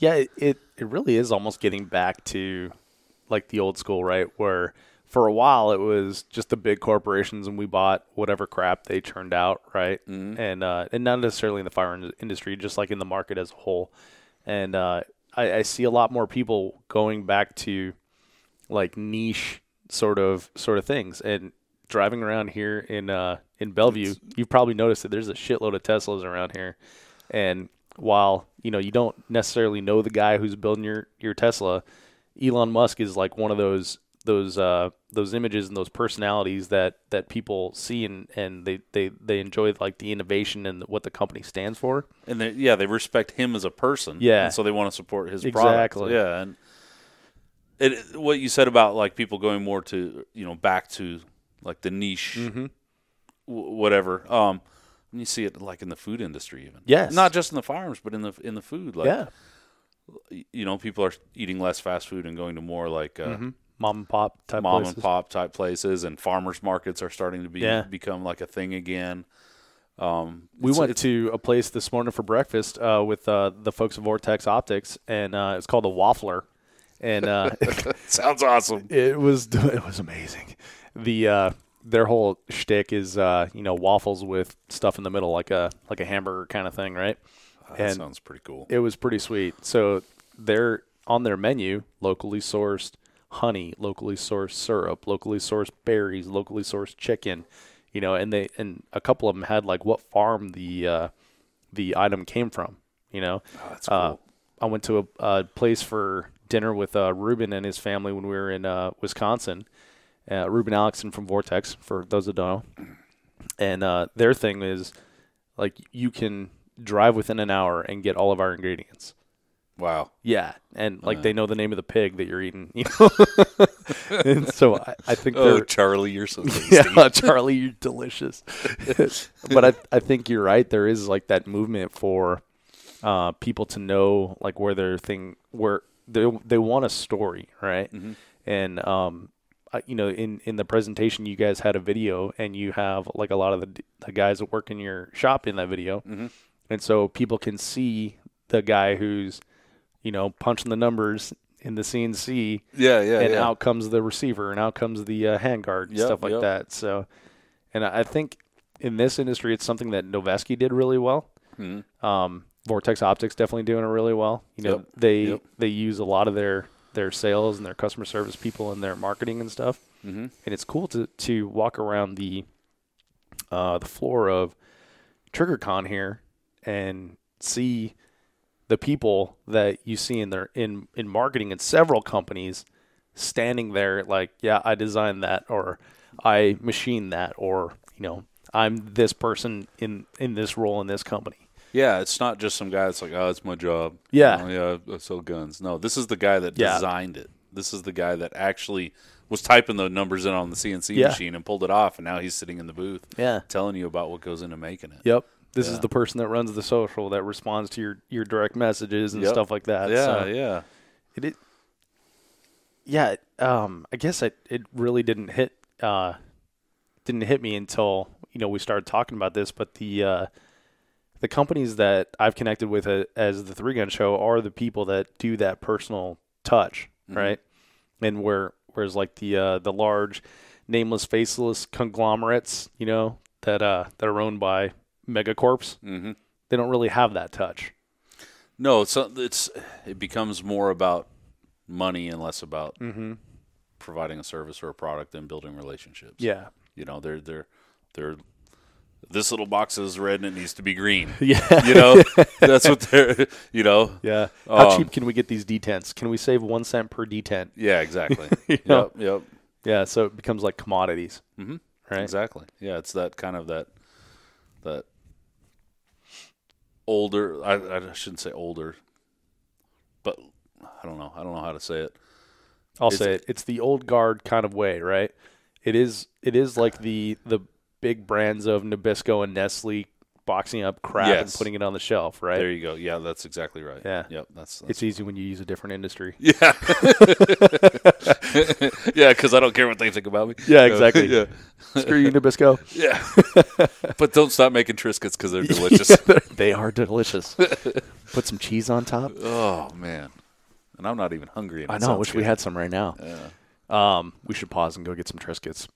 Yeah, it really is almost getting back to like the old school, right? Where for a while it was just the big corporations and we bought whatever crap they churned out, right? And not necessarily in the firearms industry, just like in the market as a whole. And I see a lot more people going back to like niche sort of things. And driving around here in Bellevue, you've probably noticed that there's a shitload of Teslas around here. And while you don't necessarily know the guy who's building your Tesla, Elon Musk is like one of those images and those personalities that people see and they enjoy like the innovation and what the company stands for. And they respect him as a person. Yeah. And so they want to support his exactly. product. Yeah. And what you said about like people going more to, back to like the niche, whatever. And you see it like in the food industry even. Yes. Not just in the firearms, but in the food. Like, yeah. People are eating less fast food and going to more like mom and pop type places, and farmers markets are starting to become like a thing again. We went to a place this morning for breakfast with the folks of Vortex Optics, and it's called the Waffler. And sounds awesome. It was amazing. their whole shtick is waffles with stuff in the middle, like a hamburger kind of thing, right? That sounds pretty cool. It was pretty sweet. So they're on their menu, locally sourced honey, locally sourced syrup, locally sourced berries, locally sourced chicken, and a couple of them had like what farm the item came from, Oh, that's cool. I went to a place for dinner with Ruben and his family when we were in Wisconsin. Ruben Alexson from Vortex, for those that don't know. And their thing is, like, you can drive within an hour and get all of our ingredients. Wow. Yeah, and they know the name of the pig that you're eating, And so I think they're Charlie, you're so tasty. Yeah, Charlie, you're delicious. But I think you're right. There is like that movement for people to know like where they want a story, right? Mm-hmm. And in the presentation, you guys had a video, and you have like a lot of the guys that work in your shop in that video, mm-hmm. and so people can see the guy who's punching the numbers in the CNC. And out comes the receiver, and out comes the handguard, and stuff like that. So, and I think in this industry, it's something that Noveski did really well. Mm-hmm. Vortex Optics definitely doing it really well. They use a lot of their sales and their customer service people in their marketing and stuff. Mm-hmm. And it's cool to walk around the floor of TriggerCon here and see the people that you see in marketing in several companies standing there like, yeah, I designed that, or I machined that, or I'm this person in this role in this company. Yeah, it's not just some guy that's like, oh, it's my job. Yeah. I sell guns. No, this is the guy that designed it. This is the guy that actually was typing the numbers in on the CNC machine and pulled it off, and now he's sitting in the booth telling you about what goes into making it. Yep. This is the person that runs the social, that responds to your direct messages and stuff like that. I guess it really didn't hit me until we started talking about this. But the companies that I've connected with as the Three Gun Show are the people that do that personal touch, right? And whereas like the large, nameless, faceless conglomerates, that are owned by megacorps, they don't really have that touch. No, it becomes more about money and less about providing a service or a product and building relationships. Yeah, they're this little box is red and it needs to be green. Yeah, that's what they're. Yeah. How cheap can we get these detents? Can we save 1 cent per detent? Yeah, exactly. Yep. Yeah, so it becomes like commodities. Mm-hmm. Right. Exactly. Yeah, it's that kind of that older. I shouldn't say older, but I don't know how to say it. I'll say it. It's the old guard kind of way, right? It is like the big brands of Nabisco and Nestle boxing up crap and putting it on the shelf, right? There you go. Yeah, that's exactly right. Yeah. Yep. That's it's easy when you use a different industry. Yeah. Yeah, because I don't care what they think about me. Yeah, exactly. Yeah. Screw you, Nabisco. Yeah. But don't stop making Triscuits because they're delicious. They are delicious. Put some cheese on top. Oh, man. And I'm not even hungry. I know. I wish we had some right now. Yeah. We should pause and go get some Triscuits.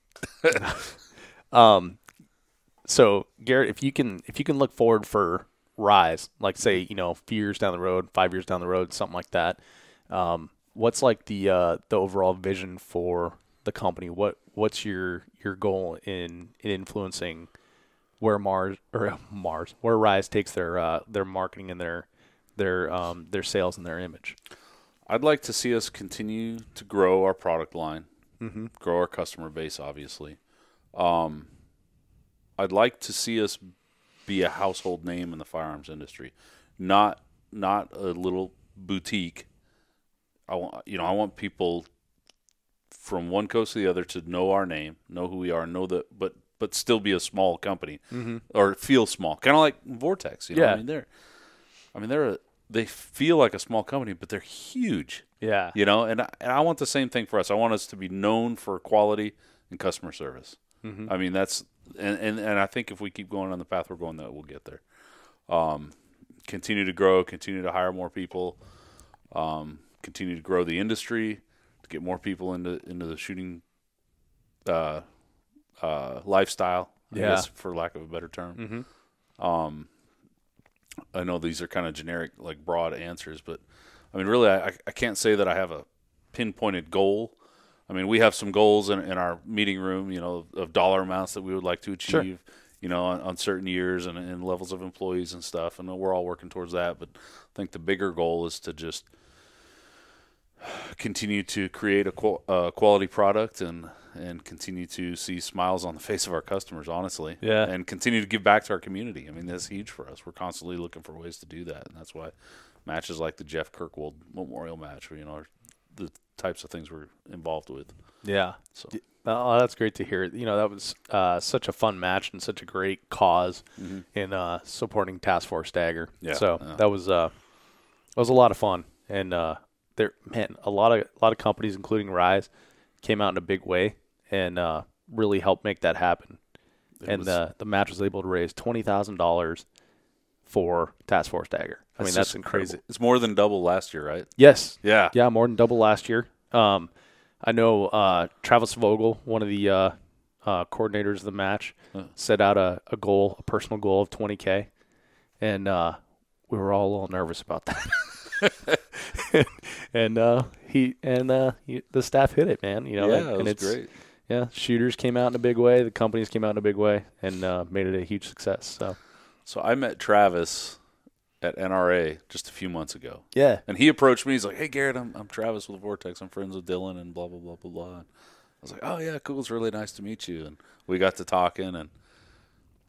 So Garrett, if you can look forward for Rise, like say, a few years down the road, 5 years down the road, something like that, what's like the overall vision for the company? What's your goal in influencing where where Rise takes their marketing and their sales and their image? I'd like to see us continue to grow our product line, grow our customer base, obviously. I'd like to see us be a household name in the firearms industry, not a little boutique. I want people from one coast to the other to know our name, know who we are, but still be a small company or feel small, kind of like Vortex. They feel like a small company, but they're huge. Yeah. And I want the same thing for us. I want us to be known for quality and customer service. I mean, that's and I think if we keep going on the path we're going, that we'll get there. Continue to grow, continue to hire more people, continue to grow the industry, to get more people into the shooting lifestyle, I Yeah. guess, for lack of a better term. I know these are kind of generic, like broad answers, but I mean, really, I can't say that I have a pinpointed goal. I mean, we have some goals in our meeting room, of dollar amounts that we would like to achieve, on certain years and levels of employees and stuff. And we're all working towards that. But I think the bigger goal is to just continue to create a quality product and continue to see smiles on the face of our customers, honestly. Yeah. And continue to give back to our community. I mean, that's huge for us. We're constantly looking for ways to do that. And that's why matches like the Jeff Kirkwold Memorial Match, are the types of things we're involved with. Yeah. So. Oh, that's great to hear. That was such a fun match and such a great cause in supporting Task Force Dagger. Yeah. So that was a lot of fun. And a lot of companies, including Rise, came out in a big way and really helped make that happen. The match was able to raise $20,000 for Task Force Dagger. I mean, that's incredible. Crazy. It's more than double last year, right? Yes. Yeah. Yeah, more than double last year. I know Travis Vogel, one of the coordinators of the match, set out a personal goal of $20K, and we were all a little nervous about that. the staff hit it, man. It was great. Yeah, shooters came out in a big way. The companies came out in a big way, and made it a huge success. So I met Travis at NRA just a few months ago. Yeah. And he approached me. He's like, "Hey, Garrett, I'm Travis with Vortex. I'm friends with Dylan and blah, blah, blah, blah, blah." And I was like, "Oh, yeah, cool. It's really nice to meet you." And we got to talking, and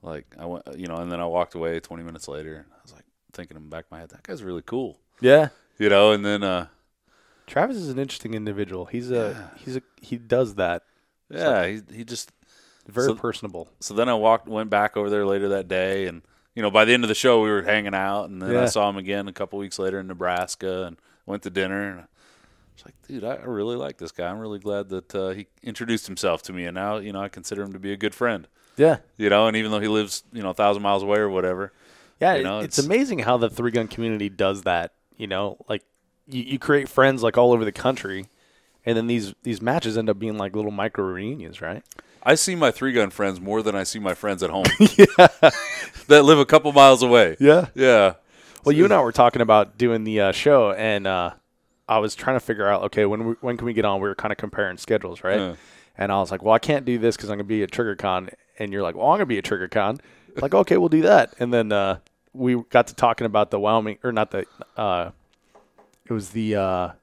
I went, and then I walked away 20 minutes later. And I was like thinking in the back of my head, that guy's really cool. Yeah. And then Travis is an interesting individual. He does that. Yeah, he just very personable. So then I went back over there later that day, and by the end of the show, we were hanging out, and then I saw him again a couple weeks later in Nebraska, and went to dinner. And I was like, dude, I really like this guy. I'm really glad that he introduced himself to me, and now, I consider him to be a good friend. Yeah. And even though he lives, 1,000 miles away or whatever. Yeah, it's amazing how the three-gun community does that. Like you create friends like all over the country, and then these matches end up being like little micro reunions, right? I see my three-gun friends more than I see my friends at home. That live a couple miles away. Yeah. Yeah. Well, you and I were talking about doing the show, and I was trying to figure out, okay, when can we get on? We were kind of comparing schedules, right? Yeah. And I was like, well, I can't do this because I'm going to be at TriggerCon. And you're like, well, I'm going to be at TriggerCon. Like, okay, we'll do that. And then we got to talking about the Wyoming, or not the, it was the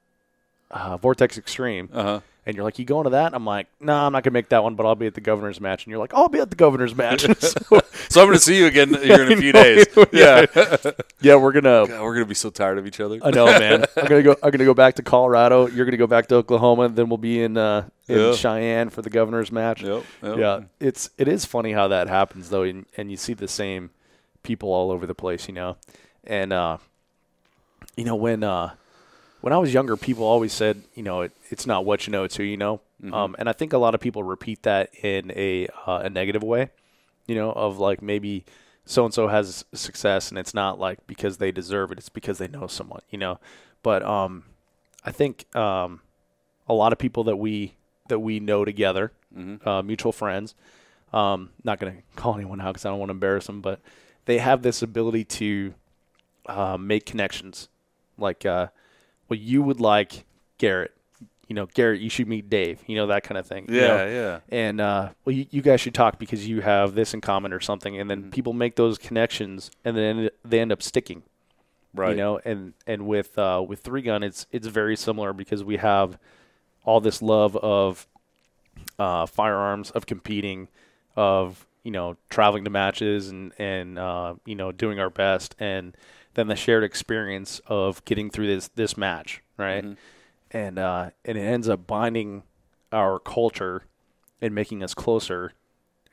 Vortex Extreme. Uh-huh. And you're like, you going to that? I'm like, no, I'm not going to make that one, but I'll be at the governor's match. And you're like, I'll be at the governor's match. So I'm going to see you again here in a few days. Yeah. Yeah, we're gonna be so tired of each other. I know, man. I'm gonna go back to Colorado. You're gonna go back to Oklahoma. Then we'll be in Cheyenne for the governor's match. Yep. Yeah, it is funny how that happens though, and you see the same people all over the place, And when I was younger, people always said, it's not what you know, it's who you know. Mm-hmm. And I think a lot of people repeat that in a negative way, of like maybe so-and-so has success and it's not like because they deserve it, it's because they know someone, But I think a lot of people that we know together, mutual friends, not going to call anyone out because I don't want to embarrass them, but they have this ability to make connections. Like, well, you would like Garrett. Garrett, you should meet Dave, that kind of thing. Yeah. And, well, you guys should talk because you have this in common or something. And then people make those connections and then they end up sticking. Right. And with Three Gun, it's very similar because we have all this love of firearms, of competing, of, traveling to matches and doing our best. And then the shared experience of getting through this match, right? Mm-hmm. And it ends up binding our culture and making us closer.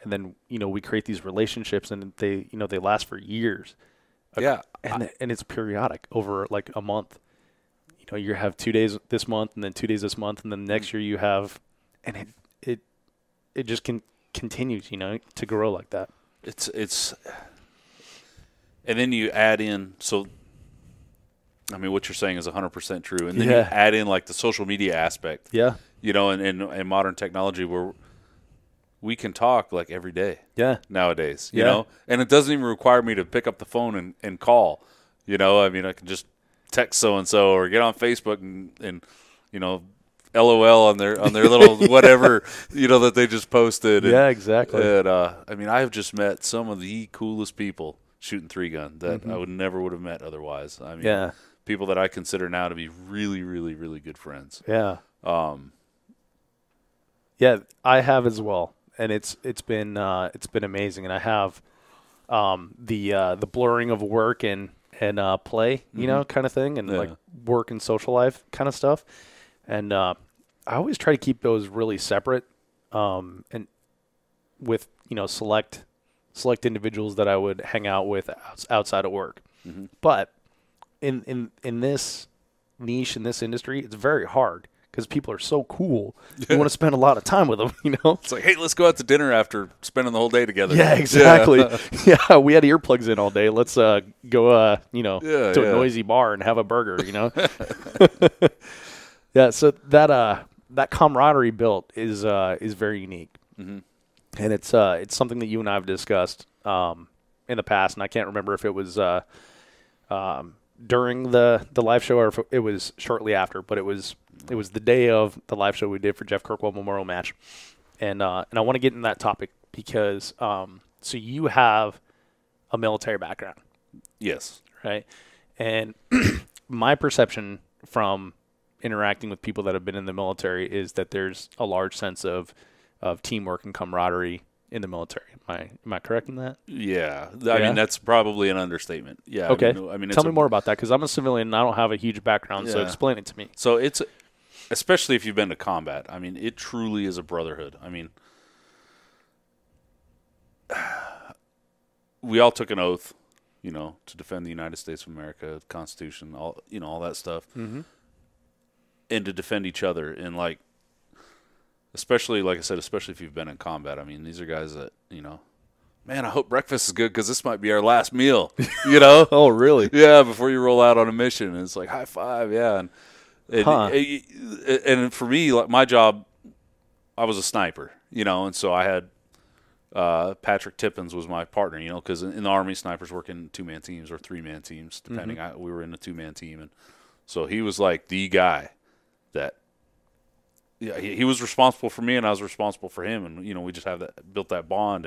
And then, we create these relationships and they last for years. Yeah. And it's periodic over like a month. You have 2 days this month and then 2 days this month. And then next year you have, and it just continues, to grow like that. It's, and then you add in, so what you're saying is 100% true. And then you add in like the social media aspect. Yeah. In modern technology where we can talk like every day. Yeah. Nowadays, you know, and it doesn't even require me to pick up the phone and call. You know, I mean, I can just text so and so or get on Facebook and you know, LOL on their little whatever, you know, that they just posted. And, yeah, exactly. And I mean, I have just met some of the coolest people shooting 3-gun that I would have met otherwise. I mean, people that I consider now to be really, really, really good friends. Yeah. Yeah, I have as well, and it's been amazing. And I have the blurring of work and play, you know, kind of thing, and like work and social life kind of stuff. And I always try to keep those really separate, and with, you know, select individuals that I would hang out with outside of work. But in this niche, in this industry, it's very hard because people are so cool. You want to spend a lot of time with them, you know? It's like, hey, let's go out to dinner after spending the whole day together. Yeah, exactly. Yeah, we had earplugs in all day. Let's go, you know, to a noisy bar and have a burger, you know? Yeah, so that camaraderie built is very unique, and it's something that you and I have discussed in the past, and I can't remember if it was during the live show or if it was shortly after, but it was the day of the live show we did for Jeff Kirkwell Memorial Match, and I want to get in that topic because so you have a military background, yes, right, and my perception from interacting with people that have been in the military is that there's a large sense of teamwork and camaraderie in the military. Am I correct in that? Yeah. I mean, that's probably an understatement. Yeah. Okay. I mean, tell me more about that, because I'm a civilian and I don't have a huge background, so explain it to me. So it's, especially if you've been to combat, I mean, it truly is a brotherhood. I mean, we all took an oath, you know, to defend the United States of America, the Constitution, all, you know, all that stuff. And to defend each other, and like, especially, like I said, especially if you've been in combat. I mean, these are guys that, you know, man, I hope breakfast is good because this might be our last meal, you know? Oh, really? Yeah, before you roll out on a mission. And it's like, high five, yeah. And for me, like, my job, I was a sniper, you know, and so I had Patrick Tippins was my partner, you know, because in the Army, snipers work in 2-man teams or 3-man teams, depending. We were in a 2-man team, and so he was like the guy that, yeah, he was responsible for me, and I was responsible for him, and you know, we just built that bond,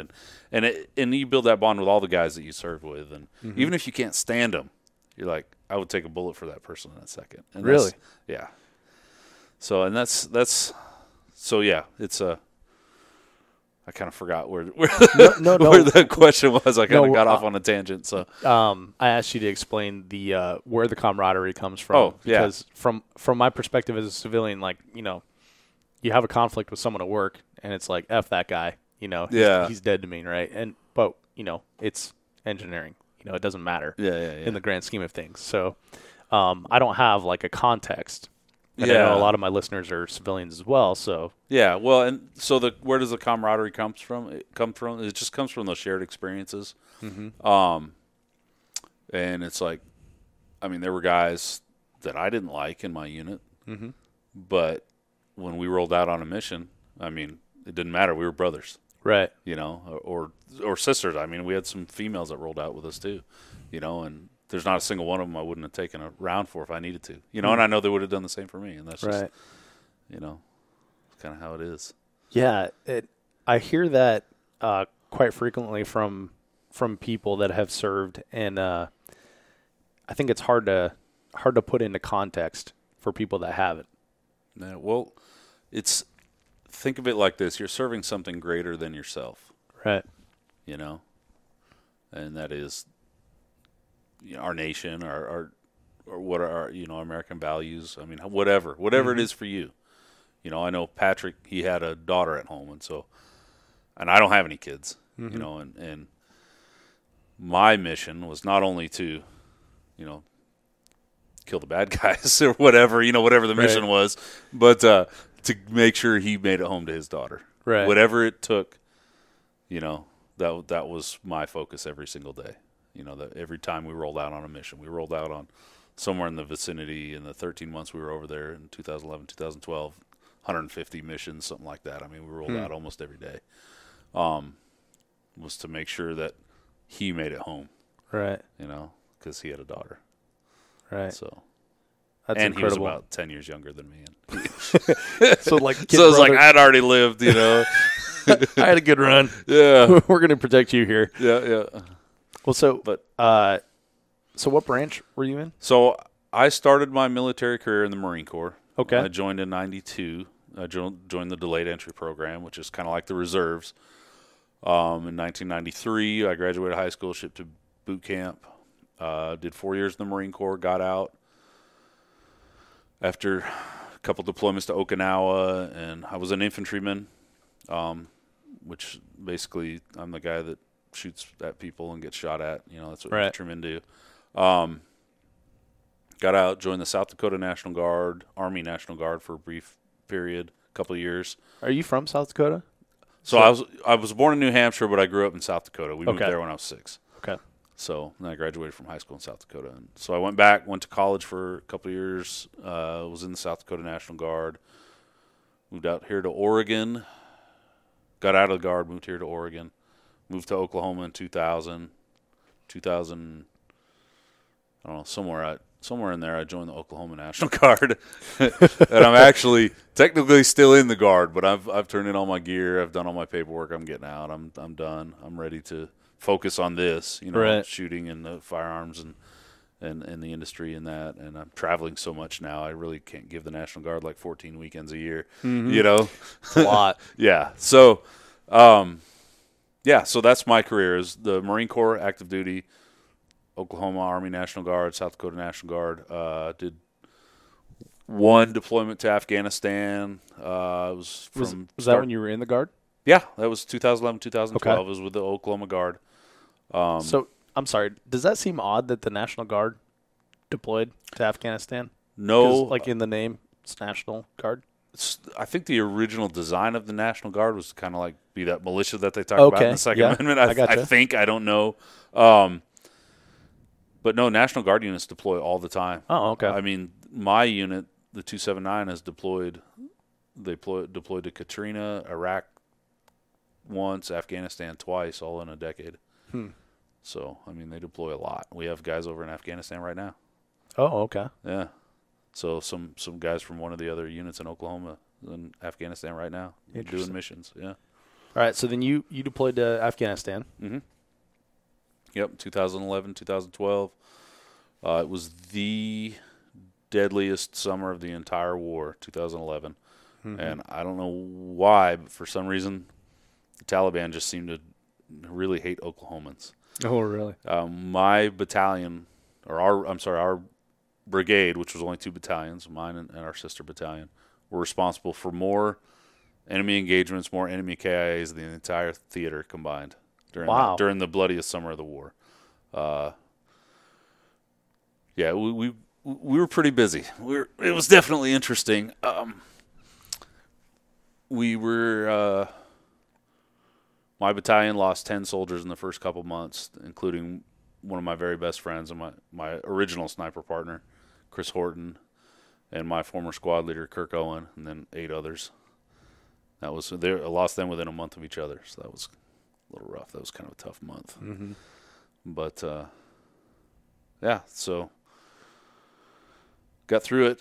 and you build that bond with all the guys that you served with, and even if you can't stand them, you're like, I would take a bullet for that person in a second. And really? Yeah. So, and that's so yeah, it's a. I kind of forgot where where the question was. I kind of got off on a tangent. So I asked you to explain the where the camaraderie comes from. Oh, yeah. Because from my perspective as a civilian, like, you know, you have a conflict with someone at work, and it's like, F that guy, you know, he's dead to me, right? But you know, it's engineering. You know, it doesn't matter. In the grand scheme of things. So I don't have like a context. And I know a lot of my listeners are civilians as well, so. Yeah, well, and so where does the camaraderie come from? It just comes from those shared experiences. And it's like, I mean, there were guys that I didn't like in my unit, but when we rolled out on a mission, I mean, it didn't matter. We were brothers. Right. You know, or sisters. I mean, we had some females that rolled out with us too, you know, and there's not a single one of them I wouldn't have taken a round for if I needed to, you know, and I know they would have done the same for me, and that's just, you know, kind of how it is. Yeah, I hear that quite frequently from people that have served, and I think it's hard to put into context for people that haven't. Yeah, well, think of it like this: you're serving something greater than yourself, right? You know, and that is, you know, our nation, or what are our, you know, American values. I mean, whatever it is for you. You know, I know Patrick, he had a daughter at home, and I don't have any kids. You know, and my mission was not only to, you know, kill the bad guys or whatever, you know, whatever the mission was, but to make sure he made it home to his daughter. Right. Whatever it took, you know, that was my focus every single day. You know, that every time we rolled out on a mission, we rolled out on somewhere in the vicinity in the 13 months we were over there in 2011, 2012, 150 missions, something like that. I mean, we rolled out almost every day. was to make sure that he made it home. Right. You know, because he had a daughter. Right. So. That's and incredible. he was about 10 years younger than me. So like, so it was like I'd already lived, you know. I had a good run. Yeah. We're going to protect you here. Yeah. Well, so what branch were you in? So I started my military career in the Marine Corps. Okay. I joined in 92. I joined the delayed entry program, which is kind of like the reserves. In 1993, I graduated high school, shipped to boot camp, did 4 years in the Marine Corps, got out after a couple deployments to Okinawa, and I was an infantryman, which basically I'm the guy that shoots at people and gets shot at. You know, that's what infantrymen do. Got out, joined the South Dakota National Guard, Army National Guard for a brief period, a couple of years. Are you from South Dakota? So I was born in New Hampshire, but I grew up in South Dakota. We moved there when I was 6. Okay. So then I graduated from high school in South Dakota. And so I went back, went to college for a couple of years, was in the South Dakota National Guard, moved out here to Oregon, got out of the Guard, moved here to Oregon, moved to Oklahoma in 2000, I don't know, somewhere in there I joined the Oklahoma National Guard. And I'm actually technically still in the Guard, but I've turned in all my gear, I've done all my paperwork, I'm getting out, I'm done. I'm ready to focus on this, you know, shooting and the firearms and the industry and that. And I'm traveling so much now, I really can't give the National Guard like 14 weekends a year, you know? It's a lot. Yeah. So, so that's my career is the Marine Corps, active duty, Oklahoma Army National Guard, South Dakota National Guard. Did one deployment to Afghanistan. Was that when you were in the Guard? Yeah, that was 2011, 2012. Okay. It was with the Oklahoma Guard. So, I'm sorry, does that seem odd that the National Guard deployed to Afghanistan? No. Like in the name, it's National Guard? I think the original design of the National Guard was kind of like be that militia that they talk about in the Second Amendment. I think, I don't know. But no, National Guard units deploy all the time. Oh, okay. I mean, my unit, the 279, has deployed. They deployed to Katrina, Iraq once, Afghanistan twice, all in a decade. So, I mean, they deploy a lot. We have guys over in Afghanistan right now. Oh, okay. Yeah. So some guys from one of the other units in Oklahoma in Afghanistan right now doing missions. Yeah. All right. So then you deployed to Afghanistan. Mm-hmm. Yep. 2011, 2012. It was the deadliest summer of the entire war, 2011. And I don't know why, but for some reason, the Taliban just seemed to really hate Oklahomans. Oh, really? My battalion, or our brigade, which was only 2 battalions, mine and our sister battalion, were responsible for more enemy engagements, more enemy KIAs than the entire theater combined during the bloodiest summer of the war. Yeah, we were pretty busy. It was definitely interesting. My battalion lost 10 soldiers in the first couple months, including one of my very best friends and my original sniper partner, Chris Horton, and my former squad leader, Kirk Owen, and then 8 others. I lost them within a month of each other, so that was a little rough. That was kind of a tough month. But, yeah, so got through it.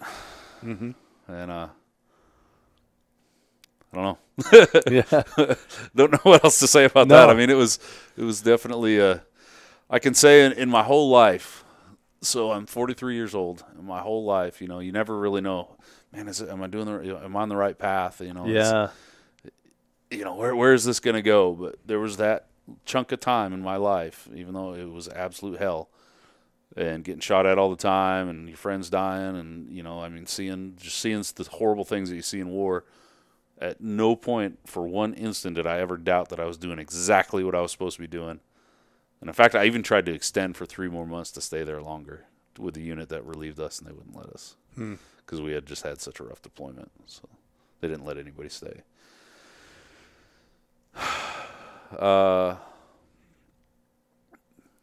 And, I don't know. Don't know what else to say about that. I mean, it was definitely I can say in my whole life. So I'm 43 years old. In my whole life, you know, you never really know. Man, am I on the right path? You know. Yeah. You know, where is this going to go? But there was that chunk of time in my life, even though it was absolute hell, and getting shot at all the time, and your friends dying, and you know, I mean, seeing the horrible things that you see in war. At no point for one instant did I ever doubt that I was doing exactly what I was supposed to be doing. And in fact, I even tried to extend for 3 more months to stay there longer with the unit that relieved us, and they wouldn't let us because we had just had such a rough deployment. So they didn't let anybody stay.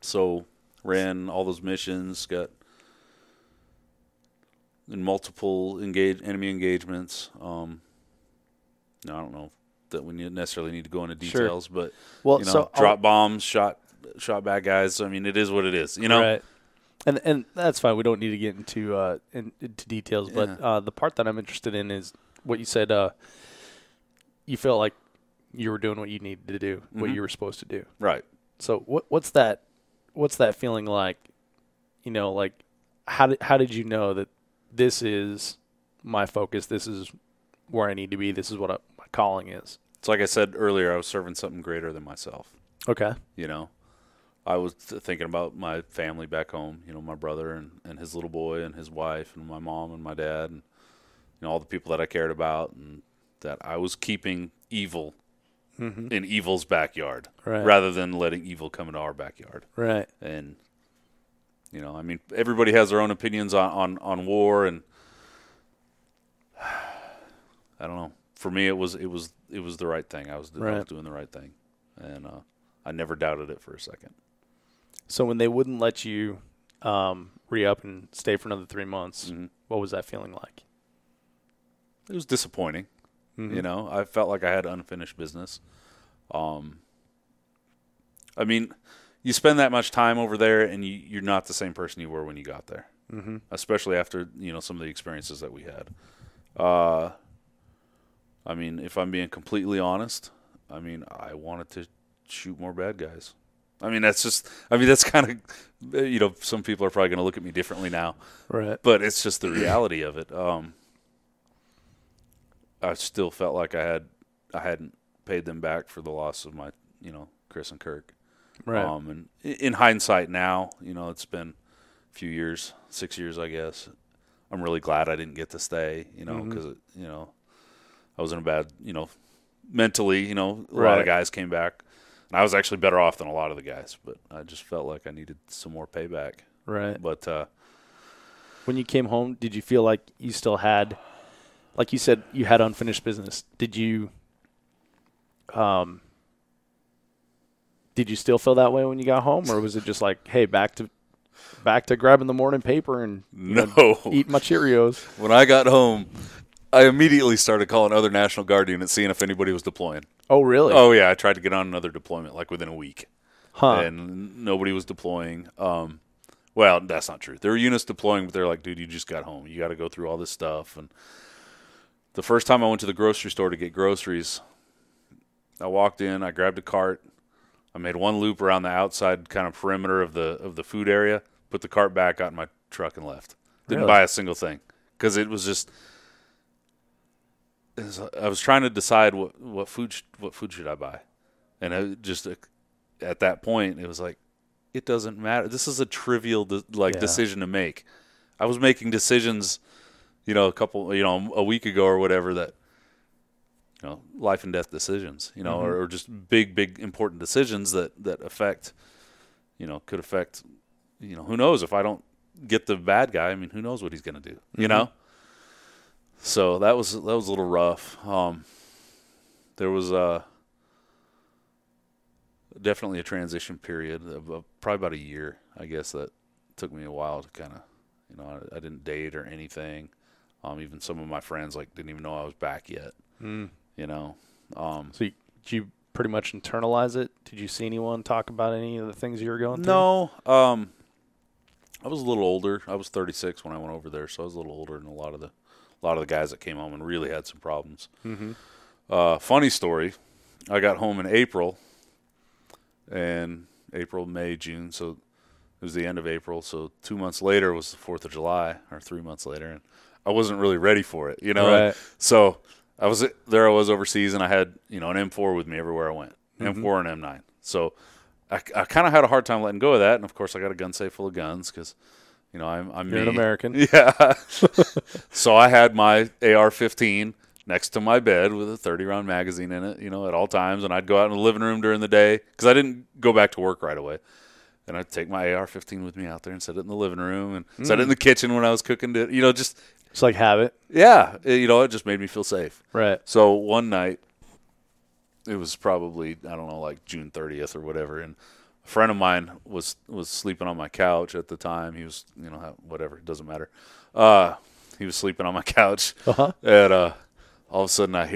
So ran all those missions, got in multiple enemy engagements. I don't know, that we necessarily need to go into details, but well, you know, so drop bombs, shot bad guys. I mean, it is what it is, you know. Right. And that's fine. We don't need to get into details, but the part that I'm interested in is what you said. You felt like you were doing what you needed to do, what you were supposed to do. Right. So what's that feeling like? You know, like how did you know that this is my focus? This is where I need to be. This is what my calling is. It's like I said earlier. I was serving something greater than myself. Okay. You know, I was thinking about my family back home. You know, my brother and his little boy and his wife and my mom and my dad and you know all the people that I cared about and that I was keeping evil in evil's backyard rather than letting evil come into our backyard. Right. And you know, I mean, everybody has their own opinions on war, and I don't know. For me, it was the right thing. I was doing the right thing, and I never doubted it for a second. So when they wouldn't let you re-up and stay for another 3 months, what was that feeling like? It was disappointing. You know, I felt like I had unfinished business. I mean, you spend that much time over there, and you're not the same person you were when you got there, especially after, you know, some of the experiences that we had. I mean, if I'm being completely honest, I mean, I wanted to shoot more bad guys. I mean, that's kind of, you know, some people are probably going to look at me differently now. Right. But it's just the reality of it. I still felt like I hadn't paid them back for the loss of my, you know, Chris and Kirk. Right. And in hindsight now, you know, it's been a few years, 6 years, I guess. I'm really glad I didn't get to stay, you know, because, you know, I was in a bad, you know, mentally, you know, a lot of guys came back. And I was actually better off than a lot of the guys, but I just felt like I needed some more payback. Right. But when you came home, did you feel like you still had, like you said, you had unfinished business? Did you still feel that way when you got home, or was it just like, hey, back to grabbing the morning paper and eating my Cheerios? When I got home, I immediately started calling other National Guard units, seeing if anybody was deploying. Oh, really? Oh, yeah. I tried to get on another deployment like within a week. Huh. And nobody was deploying. Well, that's not true. There were units deploying, but they're like, dude, you just got home. You got to go through all this stuff. And the first time I went to the grocery store to get groceries, I walked in, I grabbed a cart. I made one loop around the outside kind of perimeter of the food area, put the cart back, got in my truck, and left. Didn't buy a single thing because it was just – I was trying to decide what food should I buy. And I just at that point, it was like, it doesn't matter. This is a trivial decision to make. I was making decisions, you know, a week ago or whatever that, you know, life and death decisions, you know, or just big important decisions that affect, you know, could affect, you know, who knows if I don't get the bad guy. I mean, who knows what he's going to do, you know? So that was a little rough. There was definitely a transition period of probably about a year, I guess, that took me a while to kind of, you know, I didn't date or anything. Even some of my friends didn't even know I was back yet. You know. So did you pretty much internalize it? Did you see anyone talk about any of the things you were going through? No. I was a little older. I was 36 when I went over there, so I was a little older than a lot of the guys that came home and really had some problems. Funny story, I got home in April, May, June, so it was the end of April. So 2 months later was the 4th of July, or 3 months later, and I wasn't really ready for it, you know. Right. So I was overseas, and I had, you know, an M4 with me everywhere I went, M4 and M9. So I kind of had a hard time letting go of that, and of course I got a gun safe full of guns because, you know, I'm You're me. an American. Yeah. So I had my AR-15 next to my bed with a 30-round magazine in it, you know, at all times. And I'd go out in the living room during the day because I didn't go back to work right away. And I'd take my AR-15 with me out there and set it in the living room and set it in the kitchen when I was cooking. You know, just – it's like habit. Yeah. You know, it just made me feel safe. Right. So one night, it was probably, I don't know, like June 30th or whatever, and a friend of mine was sleeping on my couch at the time. He was, you know, whatever, it doesn't matter. He was sleeping on my couch. And all of a sudden I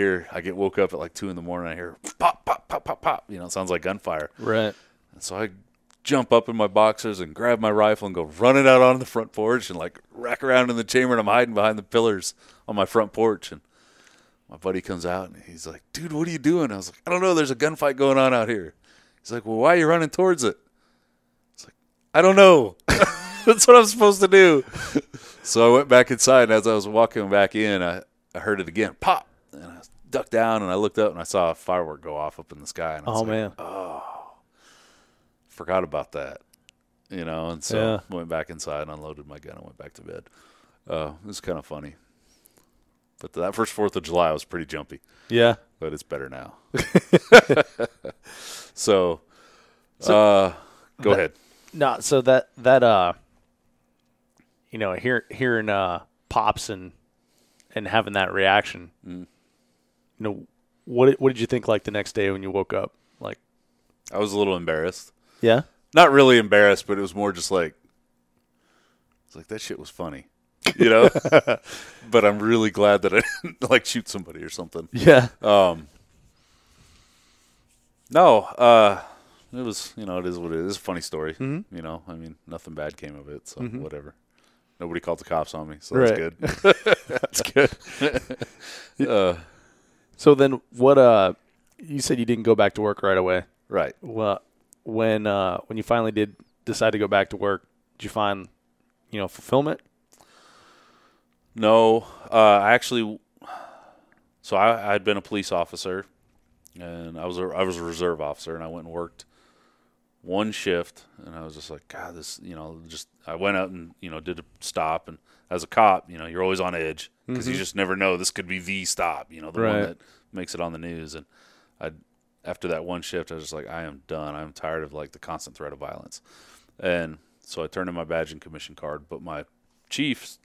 get woke up at like 2 a.m. I hear pop, pop, pop, pop, pop. You know, it sounds like gunfire. Right. And so I jump up in my boxers and grab my rifle and go running out on the front porch and like rack around in the chamber, and I'm hiding behind the pillars on my front porch. And my buddy comes out and he's like, dude, what are you doing? I was like, I don't know. There's a gunfight going on out here. He's like, well, why are you running towards it? It's like, I don't know. That's what I'm supposed to do. So I went back inside, and as I was walking back in, I heard it again, pop. And I ducked down, and I looked up, and I saw a firework go off up in the sky. And I was man. Forgot about that. You know, and so I went back inside and unloaded my gun and went back to bed. It was kind of funny. But that first 4th of July was pretty jumpy. Yeah. But it's better now. So go ahead. No, so that you know, hearing pops and having that reaction, you know, what did you think like the next day when you woke up? Like, I was a little embarrassed. Yeah? Not really embarrassed, but it was more just like, it's like that shit was funny, you know? But I'm really glad that I didn't like shoot somebody or something. Yeah. No, it was, you know, it is what it is. It's a funny story. Mm-hmm. You know, I mean, nothing bad came of it, so whatever. Nobody called the cops on me, so right. that's good. That's good. So then what, you said you didn't go back to work right away. Right. Well, when you finally did decide to go back to work, did you find, you know, fulfillment? No, I actually, so I had been a police officer, and I was a reserve officer, and I went and worked one shift, and I was just like, God, this, you know, just, I went out and, you know, did a stop, and as a cop, you know, you're always on edge, because you just never know, this could be the stop, you know, the one that makes it on the news, and after that one shift, I was just like, I am done, I'm tired of, like, the constant threat of violence, and so I turned in my badge and commission card, but my chief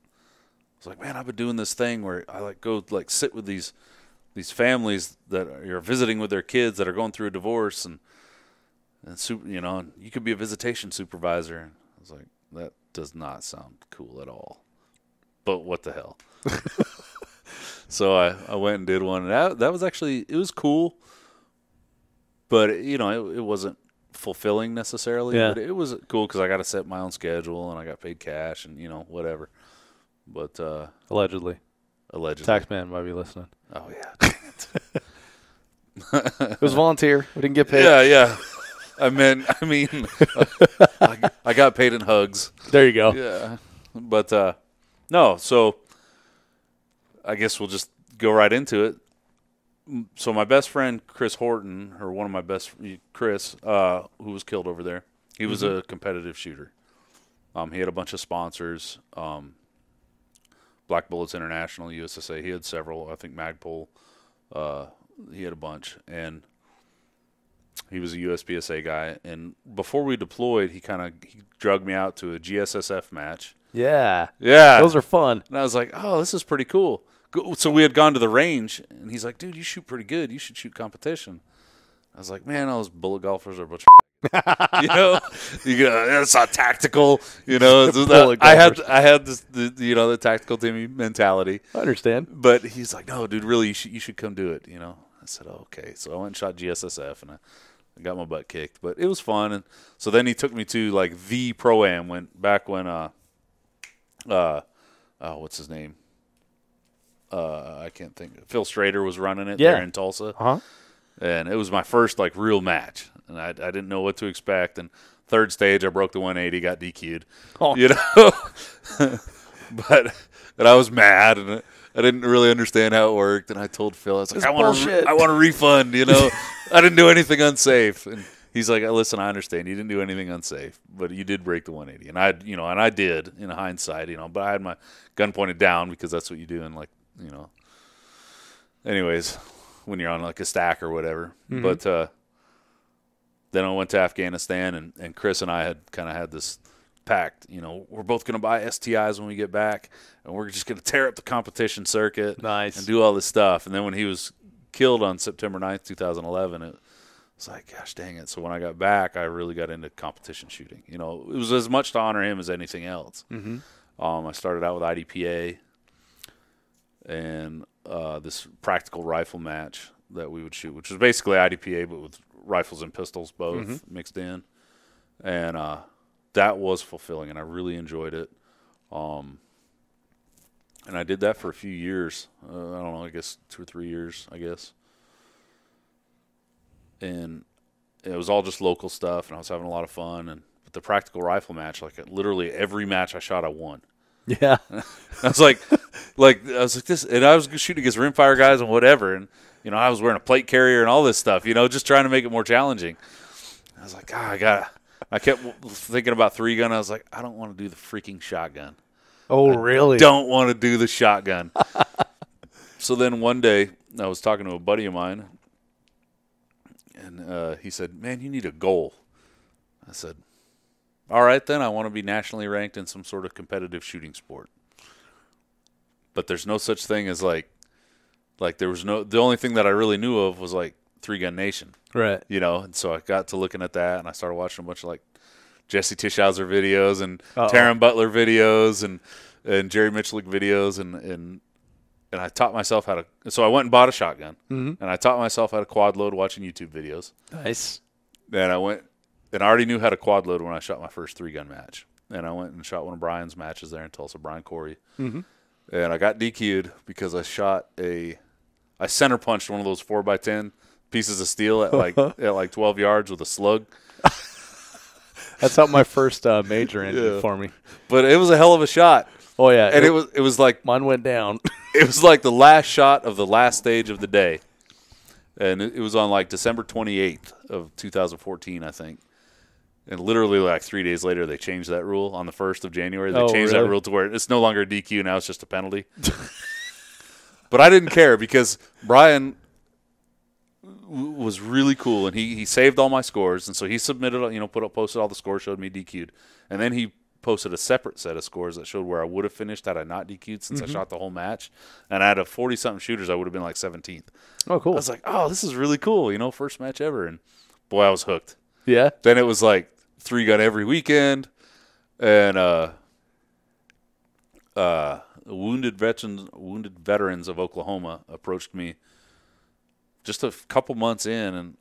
was like, man, I've been doing this thing where I, like, go, like, sit with these families that are visiting with their kids that are going through a divorce, and you know, you could be a visitation supervisor. And I was like, that does not sound cool at all. But what the hell? So I went and did one. And that was actually, it was cool. But, you know, it wasn't fulfilling necessarily. Yeah. But it was cool because I got to set my own schedule and I got paid cash and, you know, whatever. But Allegedly. Taxman might be listening. Oh, yeah. It was volunteer. We didn't get paid. Yeah. I mean, I got paid in hugs. There you go. Yeah, but no. So I guess we'll just go right into it. So my best friend Chris Horton, or one of my best Chris, who was killed over there, he was a competitive shooter. He had a bunch of sponsors. Black Bullets International, USSA. He had several. I think Magpul. He had a bunch, and he was a USPSA guy, and before we deployed, he drugged me out to a GSSF match. Yeah. Yeah. Those are fun. And I was like, oh, this is pretty cool. So we had gone to the range, and he's like, dude, you shoot pretty good. You should shoot competition. I was like, man, all those bullet golfers are a bunch of you know? It's not tactical. You know? I had this, you know, the tactical team mentality. I understand. But he's like, no, dude, really, you should come do it, you know? I said, oh, okay. So I went and shot GSSF, and I got my butt kicked. But it was fun. And so then he took me to, like, the Pro-Am when what's his name? I can't think. Phil Strader was running it there in Tulsa. Uh-huh. And it was my first, like, real match. And I didn't know what to expect. And third stage, I broke the 180, got DQ'd. Oh. You know? But I was mad, and I didn't really understand how it worked, and I told Phil, I was like, I want a refund, you know. I didn't do anything unsafe. And he's like, listen, I understand. You didn't do anything unsafe, but you did break the 180. And I did in hindsight, you know, but I had my gun pointed down because that's what you do in, like, you know. Anyways, when you're on, like, a stack or whatever. Mm-hmm. But then I went to Afghanistan, and Chris and I had kind of had this pact, you know, we're both going to buy STIs when we get back, and we're just going to tear up the competition circuit and do all this stuff. And then when he was killed on September 9th, 2011, it was like, gosh dang it. So when I got back, I really got into competition shooting. You know, it was as much to honor him as anything else. Mm-hmm. I started out with IDPA, and this practical rifle match that we would shoot, which was basically IDPA but with rifles and pistols both mixed in, and that was fulfilling, and I really enjoyed it. And I did that for a few years. I don't know, I guess 2 or 3 years, I guess. And it was all just local stuff, and I was having a lot of fun. And with the practical rifle match, like literally every match I shot, I won. Yeah. I was like this, and I was shooting against rimfire guys and whatever, and I was wearing a plate carrier and all this stuff, just trying to make it more challenging. I was like, I kept thinking about 3-gun. I was like, I don't want to do the freaking shotgun. Oh, really? Don't want to do the shotgun. So then one day I was talking to a buddy of mine, and he said, man, you need a goal. I said, all right, then I want to be nationally ranked in some sort of competitive shooting sport. But there's no such thing as like there was the only thing that I really knew of was like 3-Gun Nation. Right. And so I got to looking at that, and I started watching a bunch of like Jesse Tischhauser videos and Taron Butler videos and Jerry Mitchell videos, and I taught myself how to. So I went and bought a shotgun, and I taught myself how to quad load watching YouTube videos. Nice. And I went, and I already knew how to quad load when I shot my first 3-gun match. And I went and shot one of Brian's matches there in Tulsa, Brian Corey. And I got DQ'd because I center punched one of those 4x10 pieces of steel at like 12 yards with a slug. That's how my first major ended for me. But it was a hell of a shot. Oh yeah, and it was like mine went down. It was like the last shot of the last stage of the day, and it was on like December 28th of 2014, I think. And literally like 3 days later, they changed that rule on the 1st of January. They changed that rule to where it's no longer a DQ, now it's just a penalty. But I didn't care because Brian was really cool, and he saved all my scores, and so he submitted, posted all the scores, showed me DQ'd, and then he posted a separate set of scores that showed where I would have finished had I not DQ'd since I shot the whole match, and out of 40-something shooters, I would have been like 17th. Oh, cool. I was like, oh, this is really cool, first match ever, and boy, I was hooked. Yeah. Then it was like 3-gun every weekend, and wounded veterans of Oklahoma approached me just a couple months in, and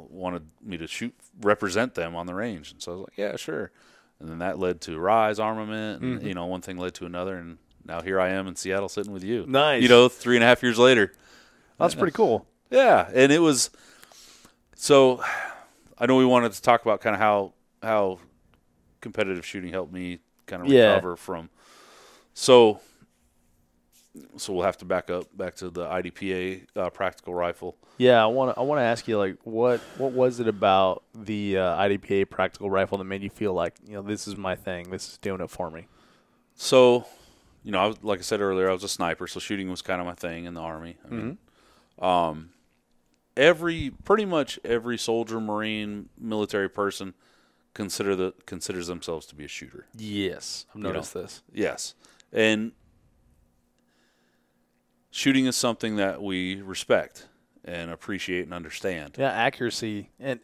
wanted me to represent them on the range, and so I was like, yeah, sure. And then that led to Rise Armament, and one thing led to another, and now here I am in Seattle sitting with you. Nice. 3.5 years later. That's pretty cool. Yeah, and it was. So, I know we wanted to talk about kind of how competitive shooting helped me kind of recover from. So we'll have to back to the IDPA practical rifle. Yeah, I want to ask you, like, what was it about the IDPA practical rifle that made you feel like, this is my thing, this is doing it for me? So, like I said earlier, I was a sniper, so shooting was kind of my thing in the Army. I mean, pretty much every soldier, Marine, military person considers themselves to be a shooter. Yes, I've noticed this. Yes, and shooting is something that we respect and appreciate and understand. Yeah, accuracy, and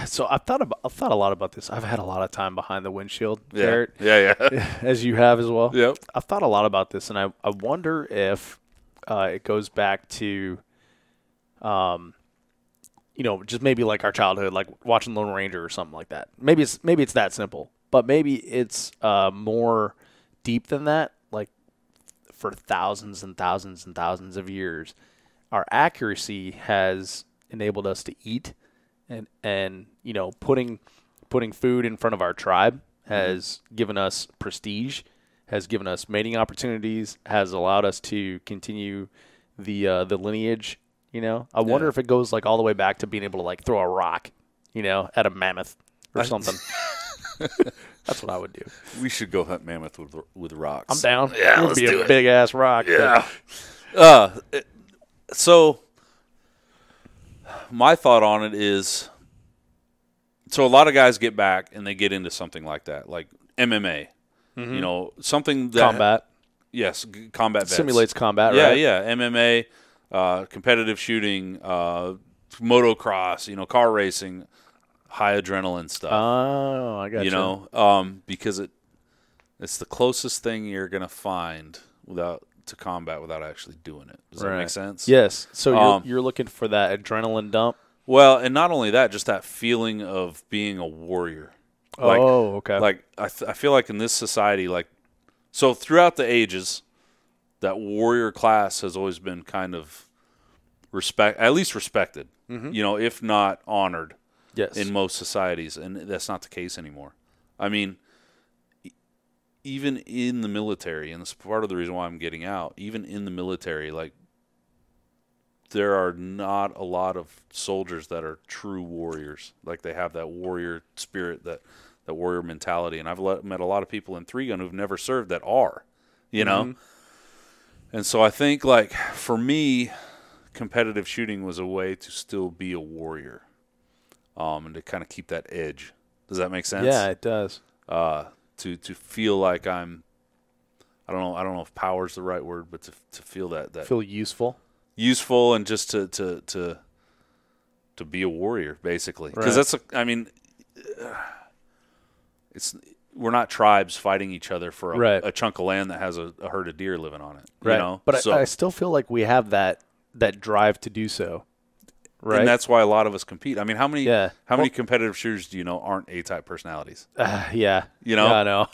so I've thought a lot about this. I've had a lot of time behind the windshield, Garrett. Yeah, as you have as well. Yep. I've thought a lot about this, and I wonder if it goes back to, just maybe like our childhood, like watching Lone Ranger or something like that. Maybe it's that simple, but maybe it's more deep than that. Like for thousands and thousands and thousands of years, our accuracy has enabled us to eat, and putting food in front of our tribe has given us prestige, has given us mating opportunities, has allowed us to continue the lineage. I wonder if it goes like all the way back to being able to like throw a rock, at a mammoth or something. That's what I would do. We should go hunt mammoth with rocks. I'm down. Yeah, It'd be a big ass rock. Yeah. So my thought on it is, so a lot of guys get back and they get into something like that, like MMA. Something that combat. Yes, combat vets. Simulates combat. Yeah, right? Yeah. MMA, competitive shooting, motocross. Car racing. High adrenaline stuff. Oh, I got you. Because it's the closest thing you're gonna find without to combat without actually doing it. Does that make sense? Yes. So you're looking for that adrenaline dump? Well, and not only that, just that feeling of being a warrior. Like, okay. Like, I feel like in this society, like, so throughout the ages, that warrior class has always been kind of at least respected, if not honored in most societies. And that's not the case anymore. I mean, even in the military, and this is part of the reason why I'm getting out, even in the military, like, there are not a lot of soldiers that are true warriors. Like, they have that warrior spirit, that warrior mentality. And I've met a lot of people in 3-gun who've never served that are, you know? And so I think, like, for me, competitive shooting was a way to still be a warrior, and to kind of keep that edge. Does that make sense? Yeah, it does. To feel like I don't know if power's the right word, but to feel that feel useful. Useful, and just to be a warrior, basically. Because we're not tribes fighting each other for a chunk of land that has a herd of deer living on it. Right. You know? But I still feel like we have that drive to do so. Right. And that's why a lot of us compete. I mean, how many competitive shooters do you know aren't A-type personalities? Yeah. You know? Yeah, I know.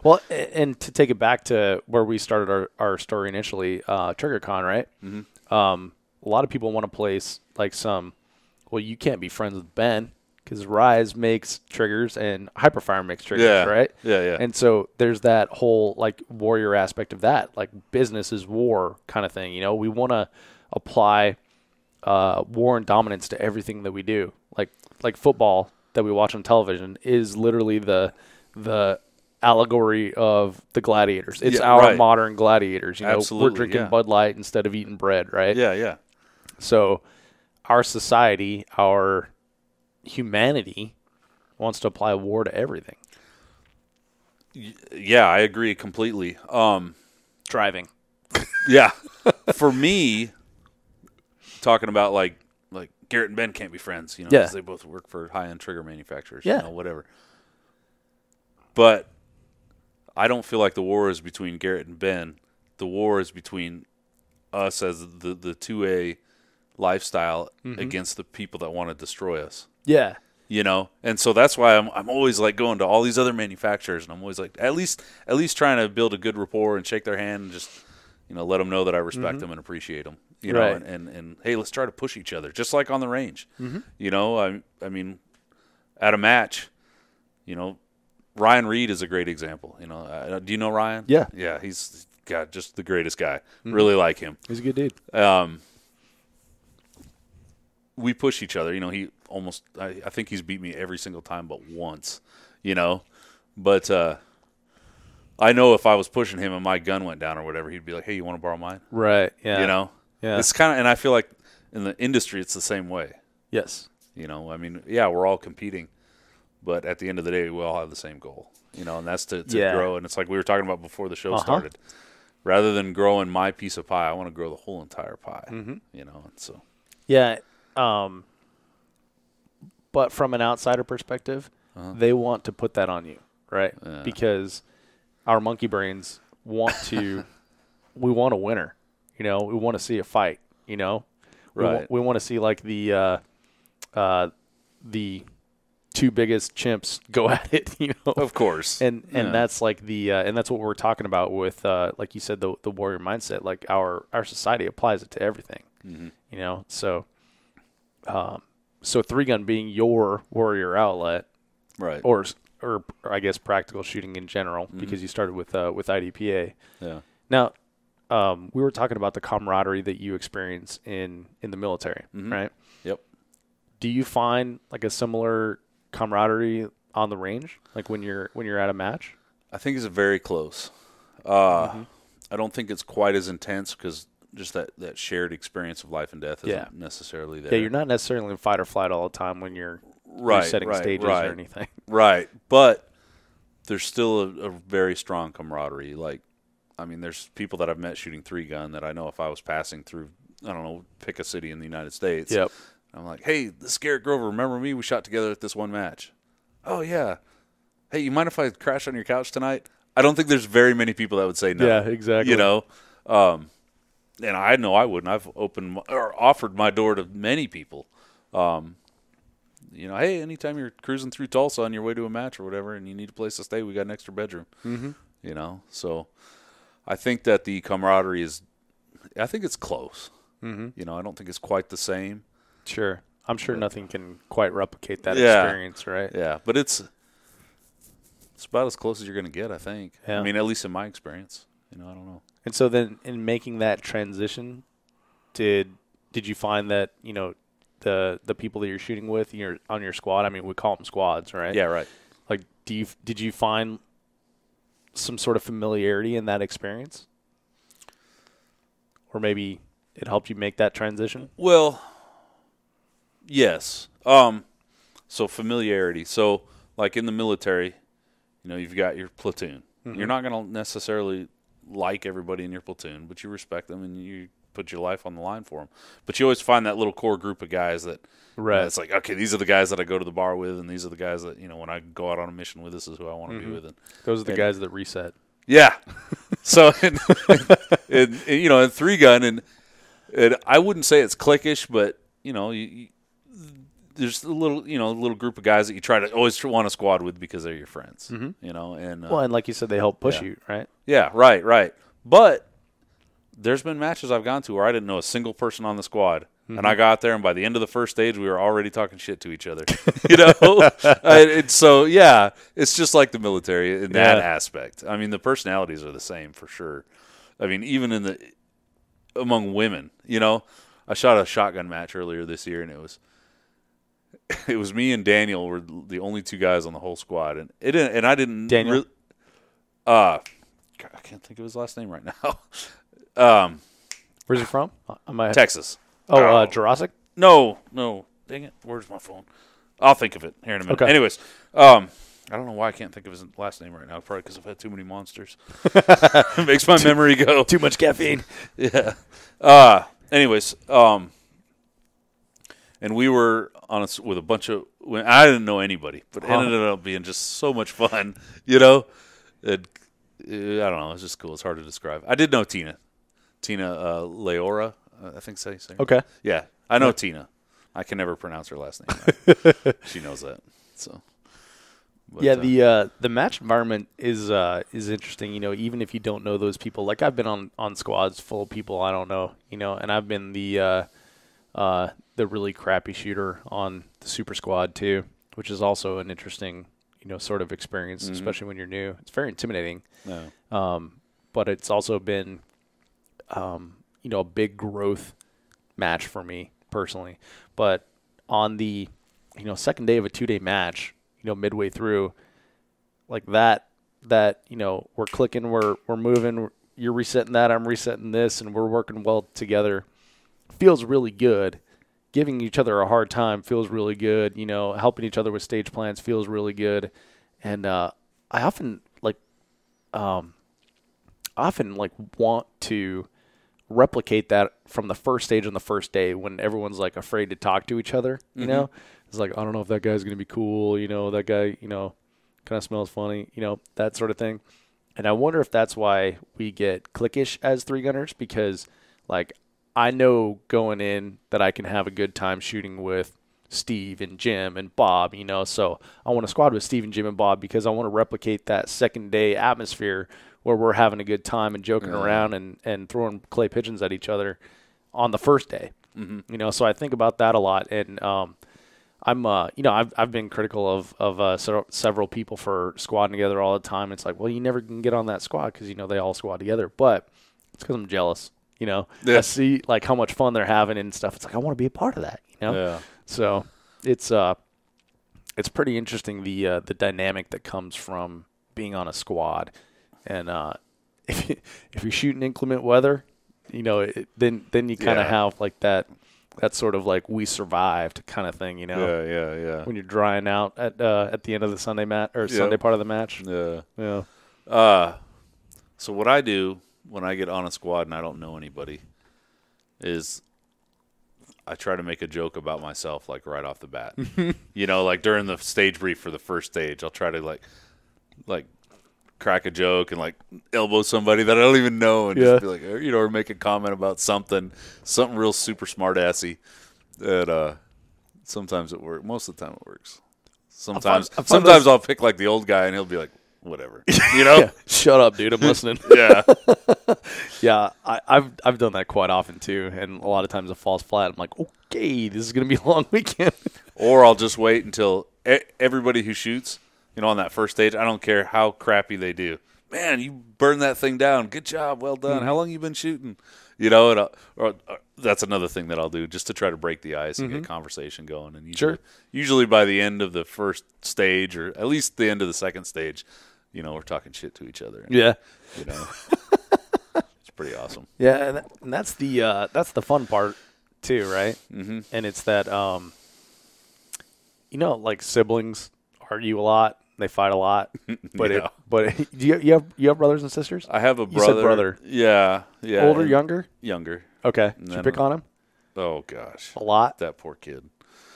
Well, and to take it back to where we started our story initially, TriggerCon, right? Mm-hmm. A lot of people want to place like you can't be friends with Ben because Rise makes triggers and Hyperfire makes triggers, right? Yeah. And so there's that whole like warrior aspect of that, like business is war kind of thing. You know, we want to apply war and dominance to everything that we do. Like football that we watch on television is literally the allegory of the gladiators. It's modern gladiators. You know, Absolutely, we're drinking Bud Light instead of eating bread, right? Yeah. So our society, our humanity wants to apply war to everything. Yeah, I agree completely. Driving. Yeah. For me, talking about like Garrett and Ben can't be friends, because they both work for high-end trigger manufacturers, whatever. But I don't feel like the war is between Garrett and Ben. The war is between us as the 2A lifestyle against the people that want to destroy us. Yeah. And so that's why I'm always like going to all these other manufacturers, and I'm always like at least trying to build a good rapport and shake their hand and just let them know that I respect them and appreciate them. Right. And hey, let's try to push each other, just like on the range. I mean, at a match, Ryan Reed is a great example. Do you know Ryan? Yeah. Yeah, he's just the greatest guy. Really like him. He's a good dude. We push each other. He almost I think he's beat me every single time but once. But I know if I was pushing him and my gun went down or whatever, he'd be like, "Hey, you want to borrow mine?" Right. Yeah. Yeah. It's kind of, and I feel like in the industry, it's the same way. Yes. I mean, yeah, we're all competing, but at the end of the day, we all have the same goal. And that's to grow. And it's like we were talking about before the show started. Rather than growing my piece of pie, I want to grow the whole entire pie. And so. Yeah. But from an outsider perspective, they want to put that on you, right? Yeah. Because our monkey brains we want a winner. We want to see a fight, Right. We want to see like the two biggest chimps go at it, Of course. And that's like and that's what we're talking about with like you said, the warrior mindset. Like our society applies it to everything. So 3-gun being your warrior outlet, right? Or I guess practical shooting in general, because you started with IDPA. Yeah. Now, we were talking about the camaraderie that you experience in the military, right? Yep. Do you find like a similar camaraderie on the range, like when you're at a match? I think it's very close. I don't think it's quite as intense because just that shared experience of life and death isn't necessarily there. Yeah, you're not necessarily in fight or flight all the time when you're setting stages or anything. Right, but there's still a very strong camaraderie. Like, I mean, there's people that I've met shooting 3-gun that I know if I was passing through, I don't know, pick a city in the United States. Yep. I'm like, hey, this is Garrett Grover. Remember me? We shot together at this one match. Oh, yeah. Hey, you mind if I crash on your couch tonight? I don't think there's very many people that would say no. Yeah, exactly. And I know I wouldn't. I've opened or offered my door to many people. Hey, anytime you're cruising through Tulsa on your way to a match or whatever, and you need a place to stay, we got an extra bedroom. Mm-hmm. So I think that the camaraderie I think it's close. Mm-hmm. I don't think it's quite the same. Sure. I'm sure nothing can quite replicate that experience, right? Yeah, but it's about as close as you're going to get, I think. Yeah. I mean, at least in my experience. I don't know. And so then in making that transition, did you find that, the people that you're shooting with on your squad, I mean, we call them squads, right? Yeah, right. Like, did you find some sort of familiarity in that experience? Or maybe it helped you make that transition? Well, yes. So familiarity. So, like in the military, you've got your platoon. Mm-hmm. You're not going to necessarily like everybody in your platoon, but you respect them and you put your life on the line for them. But you always find that little core group of guys that it's like, okay, these are the guys that I go to the bar with, and these are the guys that, when I go out on a mission with, this is who I want to be with. And those are the guys that reset. Yeah. So, in 3-gun, and I wouldn't say it's cliquish, but, there's a little group of guys that you try to always want to squad with because they're your friends, mm-hmm. and and like you said, they help push you, right? Yeah, right. But there's been matches I've gone to where I didn't know a single person on the squad, mm-hmm. and I got there, and by the end of the first stage, we were already talking shit to each other, So yeah, it's just like the military in that aspect. I mean, the personalities are the same for sure. I mean, even among women, I shot a shotgun match earlier this year, and it was me and Daniel were the only two guys on the whole squad, and I didn't. Daniel, I can't think of his last name right now. Where's he from? Texas. Jurassic? No. Dang it! Where's my phone? I'll think of it here in a minute. Okay. Anyways, I don't know why I can't think of his last name right now. Probably because I've had too many monsters. It makes my memory go. Too much caffeine. Yeah. Anyways, and we were with a bunch of – I didn't know anybody, but it ended up being just so much fun, I don't know. It's just cool. It's hard to describe. I did know Tina Leora, I think so. Okay. Yeah, I know Tina. I can never pronounce her last name right. She knows that. So. But, the match environment is interesting. Even if you don't know those people, like I've been on squads full of people I don't know. And I've been the really crappy shooter on the super squad too, which is also an interesting sort of experience, mm-hmm. especially when you're new. It's very intimidating. Yeah. But it's also been a big growth match for me personally. But on the second day of a 2-day match, midway through, like that we're clicking, we're moving, you're resetting that, I'm resetting this, and we're working well together. Feels really good. Giving each other a hard time feels really good. Helping each other with stage plans feels really good. And I often want to replicate that from the first stage on the first day when everyone's like afraid to talk to each other. Mm-hmm. It's like, I don't know if that guy's going to be cool. That guy, kind of smells funny, that sort of thing. And I wonder if that's why we get cliquish as 3-gunners, because like I know going in that I can have a good time shooting with Steve and Jim and Bob, so I want to squad with Steve and Jim and Bob because I want to replicate that second day atmosphere where we're having a good time and joking around and throwing clay pigeons at each other on the first day. Mm-hmm. So I think about that a lot. And I've been critical of several people for squadding together all the time. It's like, well, you never can get on that squad because, they all squad together. But it's because I'm jealous, I see like how much fun they're having and stuff. It's like, I want to be a part of that, Yeah. So it's pretty interesting, the dynamic that comes from being on a squad. And if you're shooting inclement weather, then you kind of have like that sort of like we survived kind of thing, Yeah. When you're drying out at the end of the Sunday Sunday part of the match. Yeah. So what I do when I get on a squad and I don't know anybody is I try to make a joke about myself like right off the bat. Like during the stage brief for the first stage, I'll try to like crack a joke and like elbow somebody that I don't even know and just be like, or make a comment about something real super smart assy. That sometimes it works. Most of the time it works. Sometimes I'll pick like the old guy and he'll be like, whatever, Shut up, dude. I'm listening. Yeah. Yeah. I've done that quite often too. And a lot of times it falls flat. I'm like, okay, this is going to be a long weekend. Or I'll just wait until everybody who shoots, on that first stage, I don't care how crappy they do. Man, you burned that thing down. Good job. Well done. How long you been shooting? Or that's another thing that I'll do just to try to break the ice and get conversation going. And usually by the end of the first stage, or at least the end of the second stage, we're talking shit to each other. And, it's pretty awesome. Yeah, and that's the fun part too, right? Mm-hmm. And it's that like siblings argue a lot, they fight a lot, but do you have brothers and sisters? I have a brother. You said brother. Yeah. Older, younger? Younger. Okay. Did you pick on him? Oh gosh, a lot. That poor kid.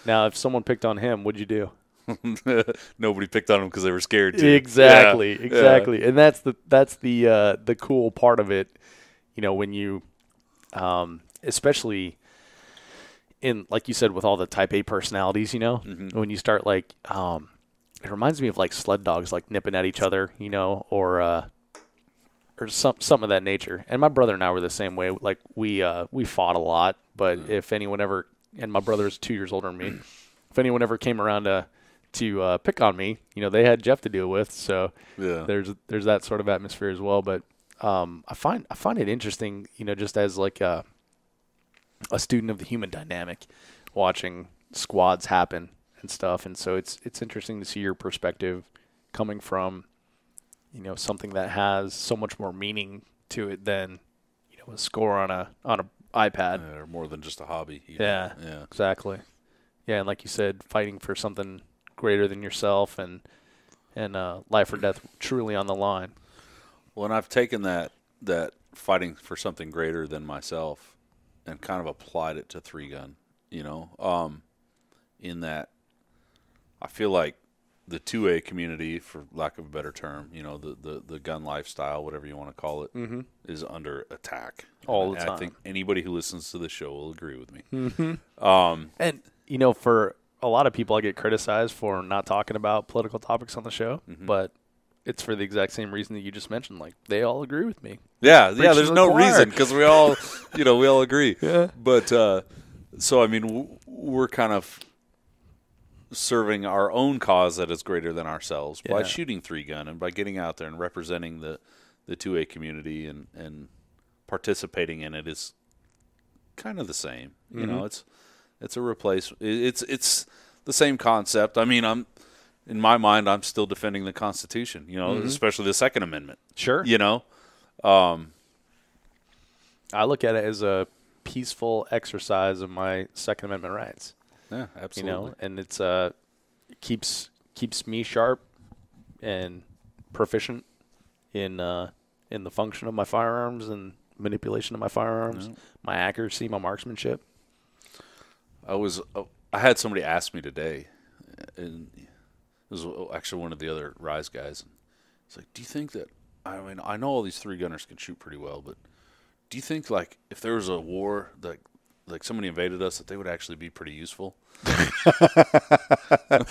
Now, if someone picked on him, what'd you do? Nobody picked on him because they were scared to. Exactly. And that's the cool part of it. When you, especially in, like you said, with all the Type A personalities, when you start like, it reminds me of like sled dogs, like nipping at each other, or something of that nature. And my brother and I were the same way. Like we fought a lot, but if anyone ever, and my brother is 2 years older than me, if anyone ever came around to pick on me, they had Jeff to deal with. So there's that sort of atmosphere as well. But I find it interesting, just as like a student of the human dynamic, watching squads happen and stuff. And so it's interesting to see your perspective coming from, something that has so much more meaning to it than, a score on a iPad. Or more than just a hobby. Yeah, exactly. Yeah, and like you said, fighting for something greater than yourself and life or death truly on the line. Well, and I've taken that fighting for something greater than myself and kind of applied it to 3-gun, in that I feel like the 2A community, for lack of a better term, the gun lifestyle, whatever you want to call it, is under attack. All the time. I think anybody who listens to the show will agree with me. Mm-hmm. And, for a lot of people, I get criticized for not talking about political topics on the show, but it's for the exact same reason that you just mentioned. Like, they all agree with me. Yeah, there's no reason because we all, we all agree. Yeah. But, so, I mean, we're kind of serving our own cause that is greater than ourselves by shooting 3-gun and by getting out there and representing the 2A community and participating in it is kind of the same. It's a replacement. It's the same concept. I mean, in my mind, I'm still defending the Constitution, especially the Second Amendment. Sure. I look at it as a peaceful exercise of my Second Amendment rights. Yeah, absolutely. And it's keeps me sharp and proficient in the function of my firearms and manipulation of my firearms, my accuracy, my marksmanship. I had somebody ask me today, and it was actually one of the other Rise guys. It's like, do you think that? I mean, I know all these 3-gunners can shoot pretty well, but do you think like if there was a war that like somebody invaded us that they would actually be pretty useful?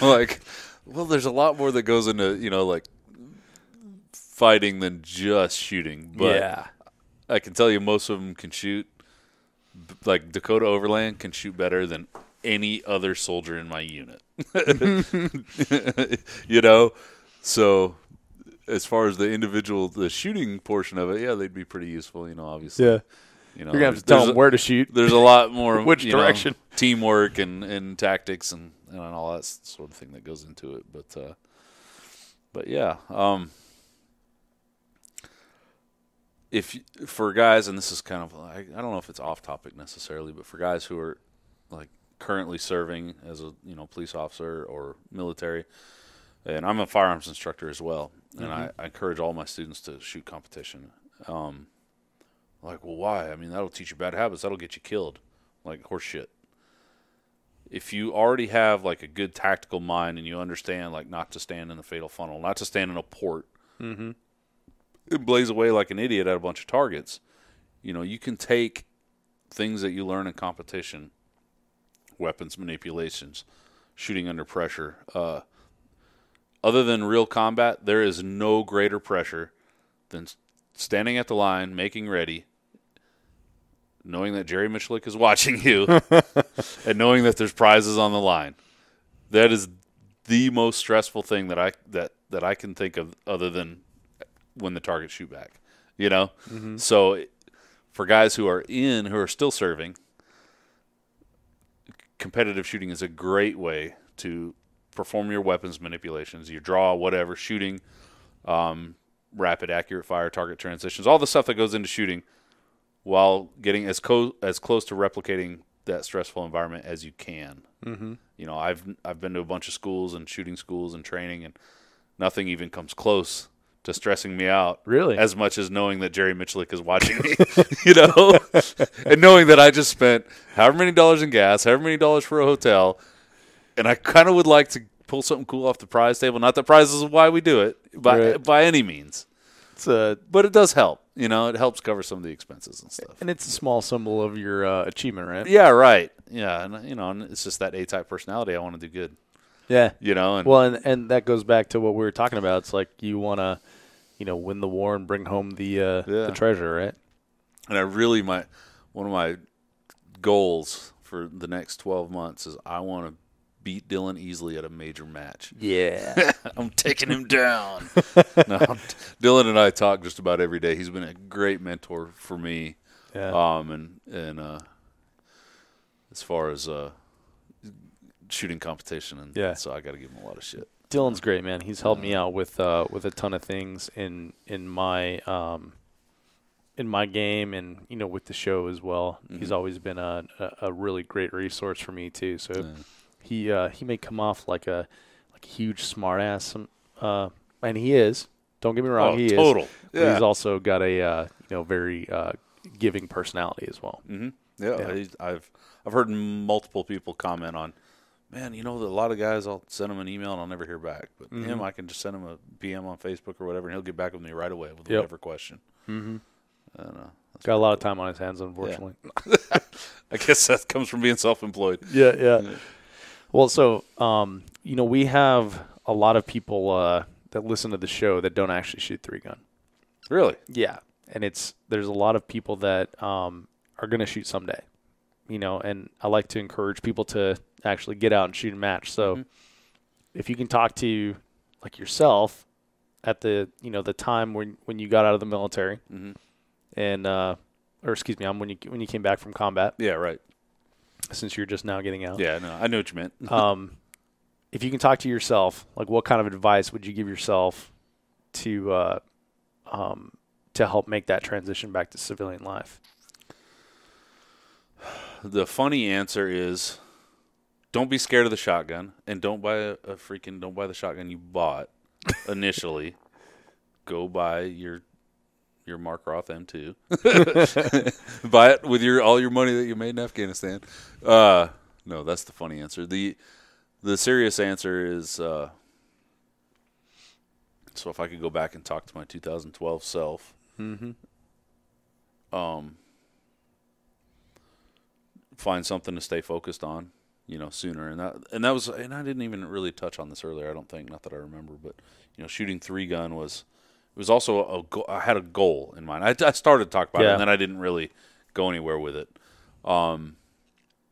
Like, well, there's a lot more that goes into like fighting than just shooting. But I can tell you, most of them can shoot. Like Dakota Overland can shoot better than any other soldier in my unit. So as far as the shooting portion of it, they'd be pretty useful. Obviously. Yeah. You're going to have to tell them where to shoot. There's a lot more which direction, teamwork and tactics and all that sort of thing that goes into it. But yeah, if for guys, and this is kind of I don't know if it's off topic necessarily, but for guys who are like currently serving as a police officer or military, and I'm a firearms instructor as well, and I encourage all my students to shoot competition. Like, well, why? I mean, that'll teach you bad habits. That'll get you killed. Like, horse shit. If you already have, like, a good tactical mind and you understand, like, not to stand in the fatal funnel, not to stand in a port, blaze away like an idiot at a bunch of targets. You know, you can take things that you learn in competition, weapons manipulations, shooting under pressure. Other than real combat, there is no greater pressure than standing at the line, making ready, knowing that Jerry Michalik is watching you, and knowing that there's prizes on the line. That is the most stressful thing that I can think of, other than when the targets shoot back. You know, so for guys who are still serving, competitive shooting is a great way to perform your weapons manipulations, your draw, whatever, shooting, rapid, accurate fire, target transitions, all the stuff that goes into shooting, while getting as close to replicating that stressful environment as you can. You know, I've been to a bunch of schools and shooting schools and training, and nothing even comes close to stressing me out. Really? As much as knowing that Jerry Michalik is watching me, you know, and knowing that I just spent however many dollars in gas, however many dollars for a hotel, and I kind of would like to pull something cool off the prize table. Not that prizes is why we do it by any means. But it does help. You know, it helps cover some of the expenses and stuff. And it's a small symbol of your achievement, right? Yeah, right. Yeah, and you know, and it's just that A-type personality. I want to do good. Yeah. You know, and that goes back to what we were talking about. It's like you want to, you know, win the war and bring home the treasure, right? And I really one of my goals for the next 12 months is I want to beat Dylan easily at a major match. Yeah. I'm taking him down. No, Dylan and I talk just about every day. He's been a great mentor for me. Yeah. And as far as shooting competition, and so I got to give him a lot of shit. Dylan's great, man. He's helped me out with a ton of things in my game, and you know, with the show as well. He's always been a really great resource for me too. So he may come off like a huge smartass, and he is. Don't get me wrong, he is. Total. But he's also got a very giving personality as well. Yeah. I've heard multiple people comment on, man, you know, a lot of guys, I'll send him an email and I'll never hear back. But him, I can just send him a PM on Facebook or whatever, and he'll get back with me right away with whatever question. Got a lot of time on his hands, unfortunately. Yeah. I guess that comes from being self-employed. Yeah. Well, so, you know, we have a lot of people that listen to the show that don't actually shoot 3-gun. Really? Yeah. And there's a lot of people that are going to shoot someday, you know, and I like to encourage people to actually get out and shoot a match. So if you can talk to like yourself at the time when you got out of the military and, or excuse me, when you came back from combat. Yeah, right. Since you're just now getting out. Yeah, no, I know what you meant. If you can talk to yourself, like what kind of advice would you give yourself to help make that transition back to civilian life? The funny answer is, don't be scared of the shotgun, and don't buy the shotgun you bought initially. Go buy your Mark Roth M2. Buy it with all your money that you made in Afghanistan. No, that's the funny answer. The serious answer is, so if I could go back and talk to my 2012 self, find something to stay focused on, you know, sooner. And I didn't even really touch on this earlier, I don't think, not that I remember, but you know, shooting 3-gun was also I had a goal in mind. I started to talk about it, and then I didn't really go anywhere with it.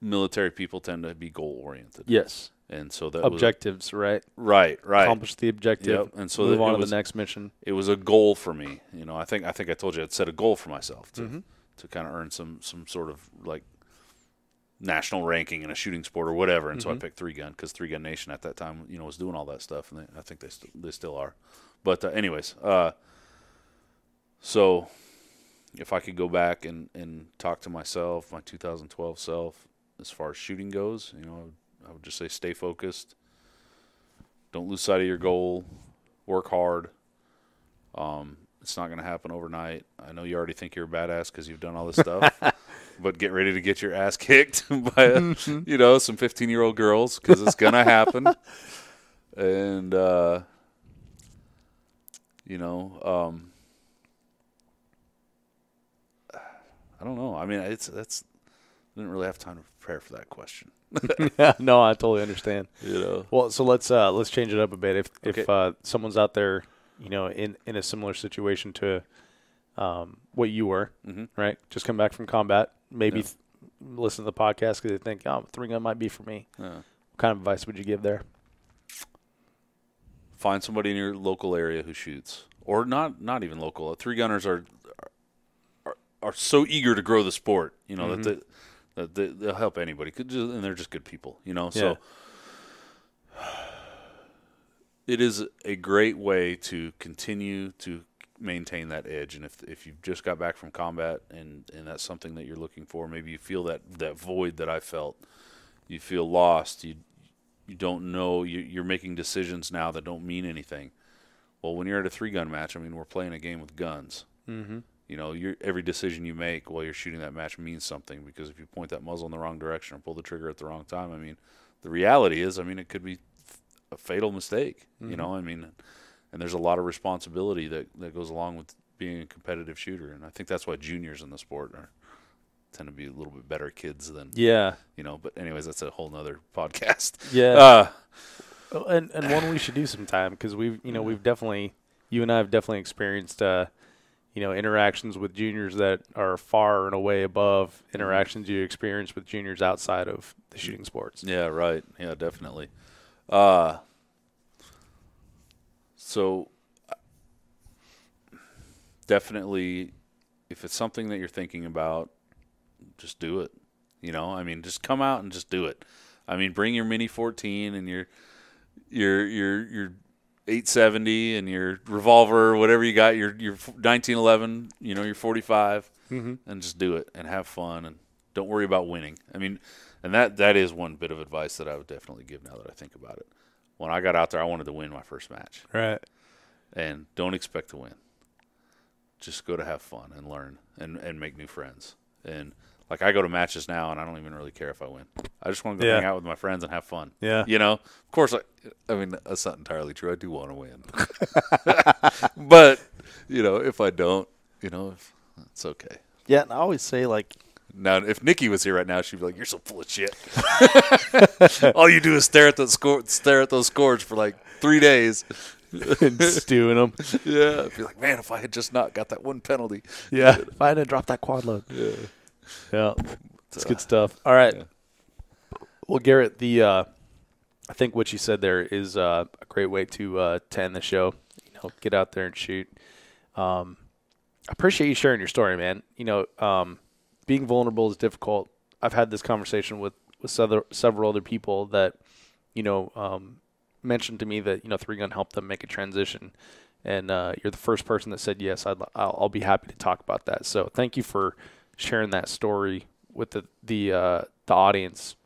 Military people tend to be goal oriented. Yes. And so that objectives, right? Right. Accomplish the objective. Yep. And so move on to the next mission. It was a goal for me. You know, I think I told you I'd set a goal for myself to kind of earn some sort of like national ranking in a shooting sport or whatever. And so I picked 3-gun because 3-gun Nation at that time, you know, was doing all that stuff, and I think they still are. But anyways, so if I could go back and talk to myself, my 2012 self, as far as shooting goes, you know, I would just say stay focused. Don't lose sight of your goal. Work hard. It's not going to happen overnight. I know you already think you're a badass because you've done all this stuff, but get ready to get your ass kicked by some 15-year-old girls, because it's going to happen. And I don't know. I mean, I didn't really have time to prepare for that question. No, I totally understand. Well, so let's change it up a bit. If someone's out there, in a similar situation to what you were, right? Just come back from combat, maybe listen to the podcast because they think, oh, 3-gun might be for me. Yeah. What kind of advice would you give there? Find somebody in your local area who shoots, or not even local. 3-gunners are so eager to grow the sport, that they'll help anybody, and they're just good people, So it is a great way to continue to maintain that edge. And if you've just got back from combat and that's something that you're looking for, maybe you feel that void that I felt, you feel lost, you don't know, you're making decisions now that don't mean anything. Well, when you're at a 3-gun match, I mean, we're playing a game with guns. Mm-hmm. Every decision you make while you're shooting that match means something, because if you point that muzzle in the wrong direction or pull the trigger at the wrong time, I mean, the reality is, I mean, it could be a fatal mistake, and there's a lot of responsibility that goes along with being a competitive shooter. And I think that's why juniors in the sport tend to be a little bit better kids than, but anyways, that's a whole nother podcast. Yeah. And one we should do sometime, because we've definitely, you and I have definitely experienced, interactions with juniors that are far and away above interactions you experience with juniors outside of the shooting sports. Yeah, right. Yeah, definitely. So definitely, if it's something that you're thinking about, just do it. I mean, just come out and just do it. I mean, bring your Mini 14 and your 870 and your revolver, or whatever you got, your 1911, your 45, and just do it and have fun, and don't worry about winning. I mean, and that is one bit of advice that I would definitely give now that I think about it. When I got out there, I wanted to win my first match. Right. And don't expect to win. Just go to have fun and learn and make new friends. And like, I go to matches now, and I don't even really care if I win. I just want to go hang out with my friends and have fun. Yeah. Of course, I mean, that's not entirely true. I do want to win. But, if I don't, it's okay. Yeah, and I always say, like, now, if Nikki was here right now, she'd be like, "You're so full of shit. All you do is stare at those scores for like 3 days." And stewing them. Yeah. I'd be like, man, if I had just not got that one penalty. Yeah. If I hadn't dropped that quad load. Yeah. Yeah. That's good stuff. All right. Yeah. Well, Garrett, I think what you said there is a great way to end the show. Get out there and shoot. I appreciate you sharing your story, man. Being vulnerable is difficult. I've had this conversation with several other people that, mentioned to me that, 3-gun helped them make a transition. And you're the first person that said, yes, I'll be happy to talk about that. So thank you for sharing that story with the audience.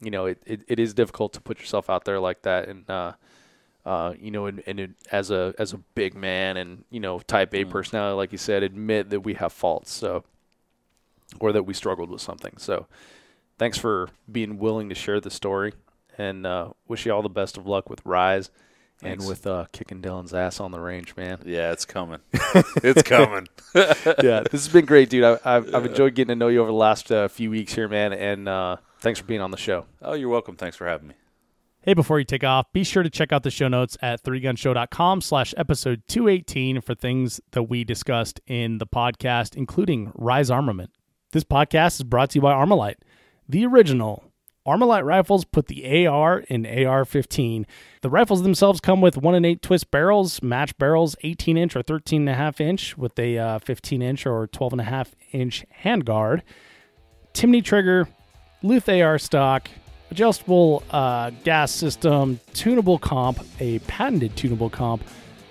It is difficult to put yourself out there like that. And, as a big man and, type A personality, like you said, admit that we have faults. Or that we struggled with something. So thanks for being willing to share the story, and wish you all the best of luck with Rise. Thanks. And with kicking Dylan's ass on the range, man. Yeah, it's coming. It's coming. Yeah, this has been great, dude. I've enjoyed getting to know you over the last few weeks here, man, and thanks for being on the show. Oh, you're welcome. Thanks for having me. Hey, before you take off, be sure to check out the show notes at 3gunshow.com/episode 218 for things that we discussed in the podcast, including Rise Armament. This podcast is brought to you by Armalite, the original. Armalite rifles put the AR in AR-15. The rifles themselves come with 1 8 twist barrels, match barrels, 18-inch or 13.5-inch with a 15-inch or 12.5-inch handguard, Timney trigger, Luth AR stock, adjustable gas system, tunable comp, a patented tunable comp.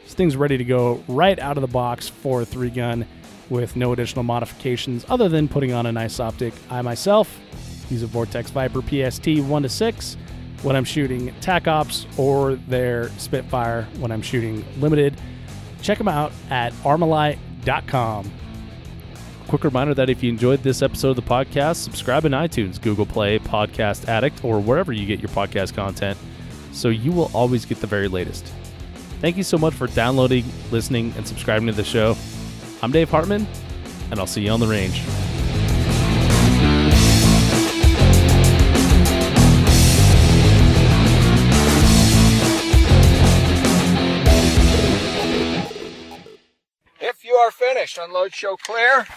This thing's ready to go right out of the box for a 3-gun. With no additional modifications other than putting on a nice optic. I myself use a Vortex Viper PST 1-6 when I'm shooting TAC Ops, or their Spitfire when I'm shooting limited. Check them out at armalite.com. Quick reminder that if you enjoyed this episode of the podcast, subscribe in iTunes, Google Play, Podcast Addict, or wherever you get your podcast content, so you will always get the very latest. Thank you so much for downloading, listening, and subscribing to the show. I'm Dave Hartman, and I'll see you on the range. Finish, unload, show clear.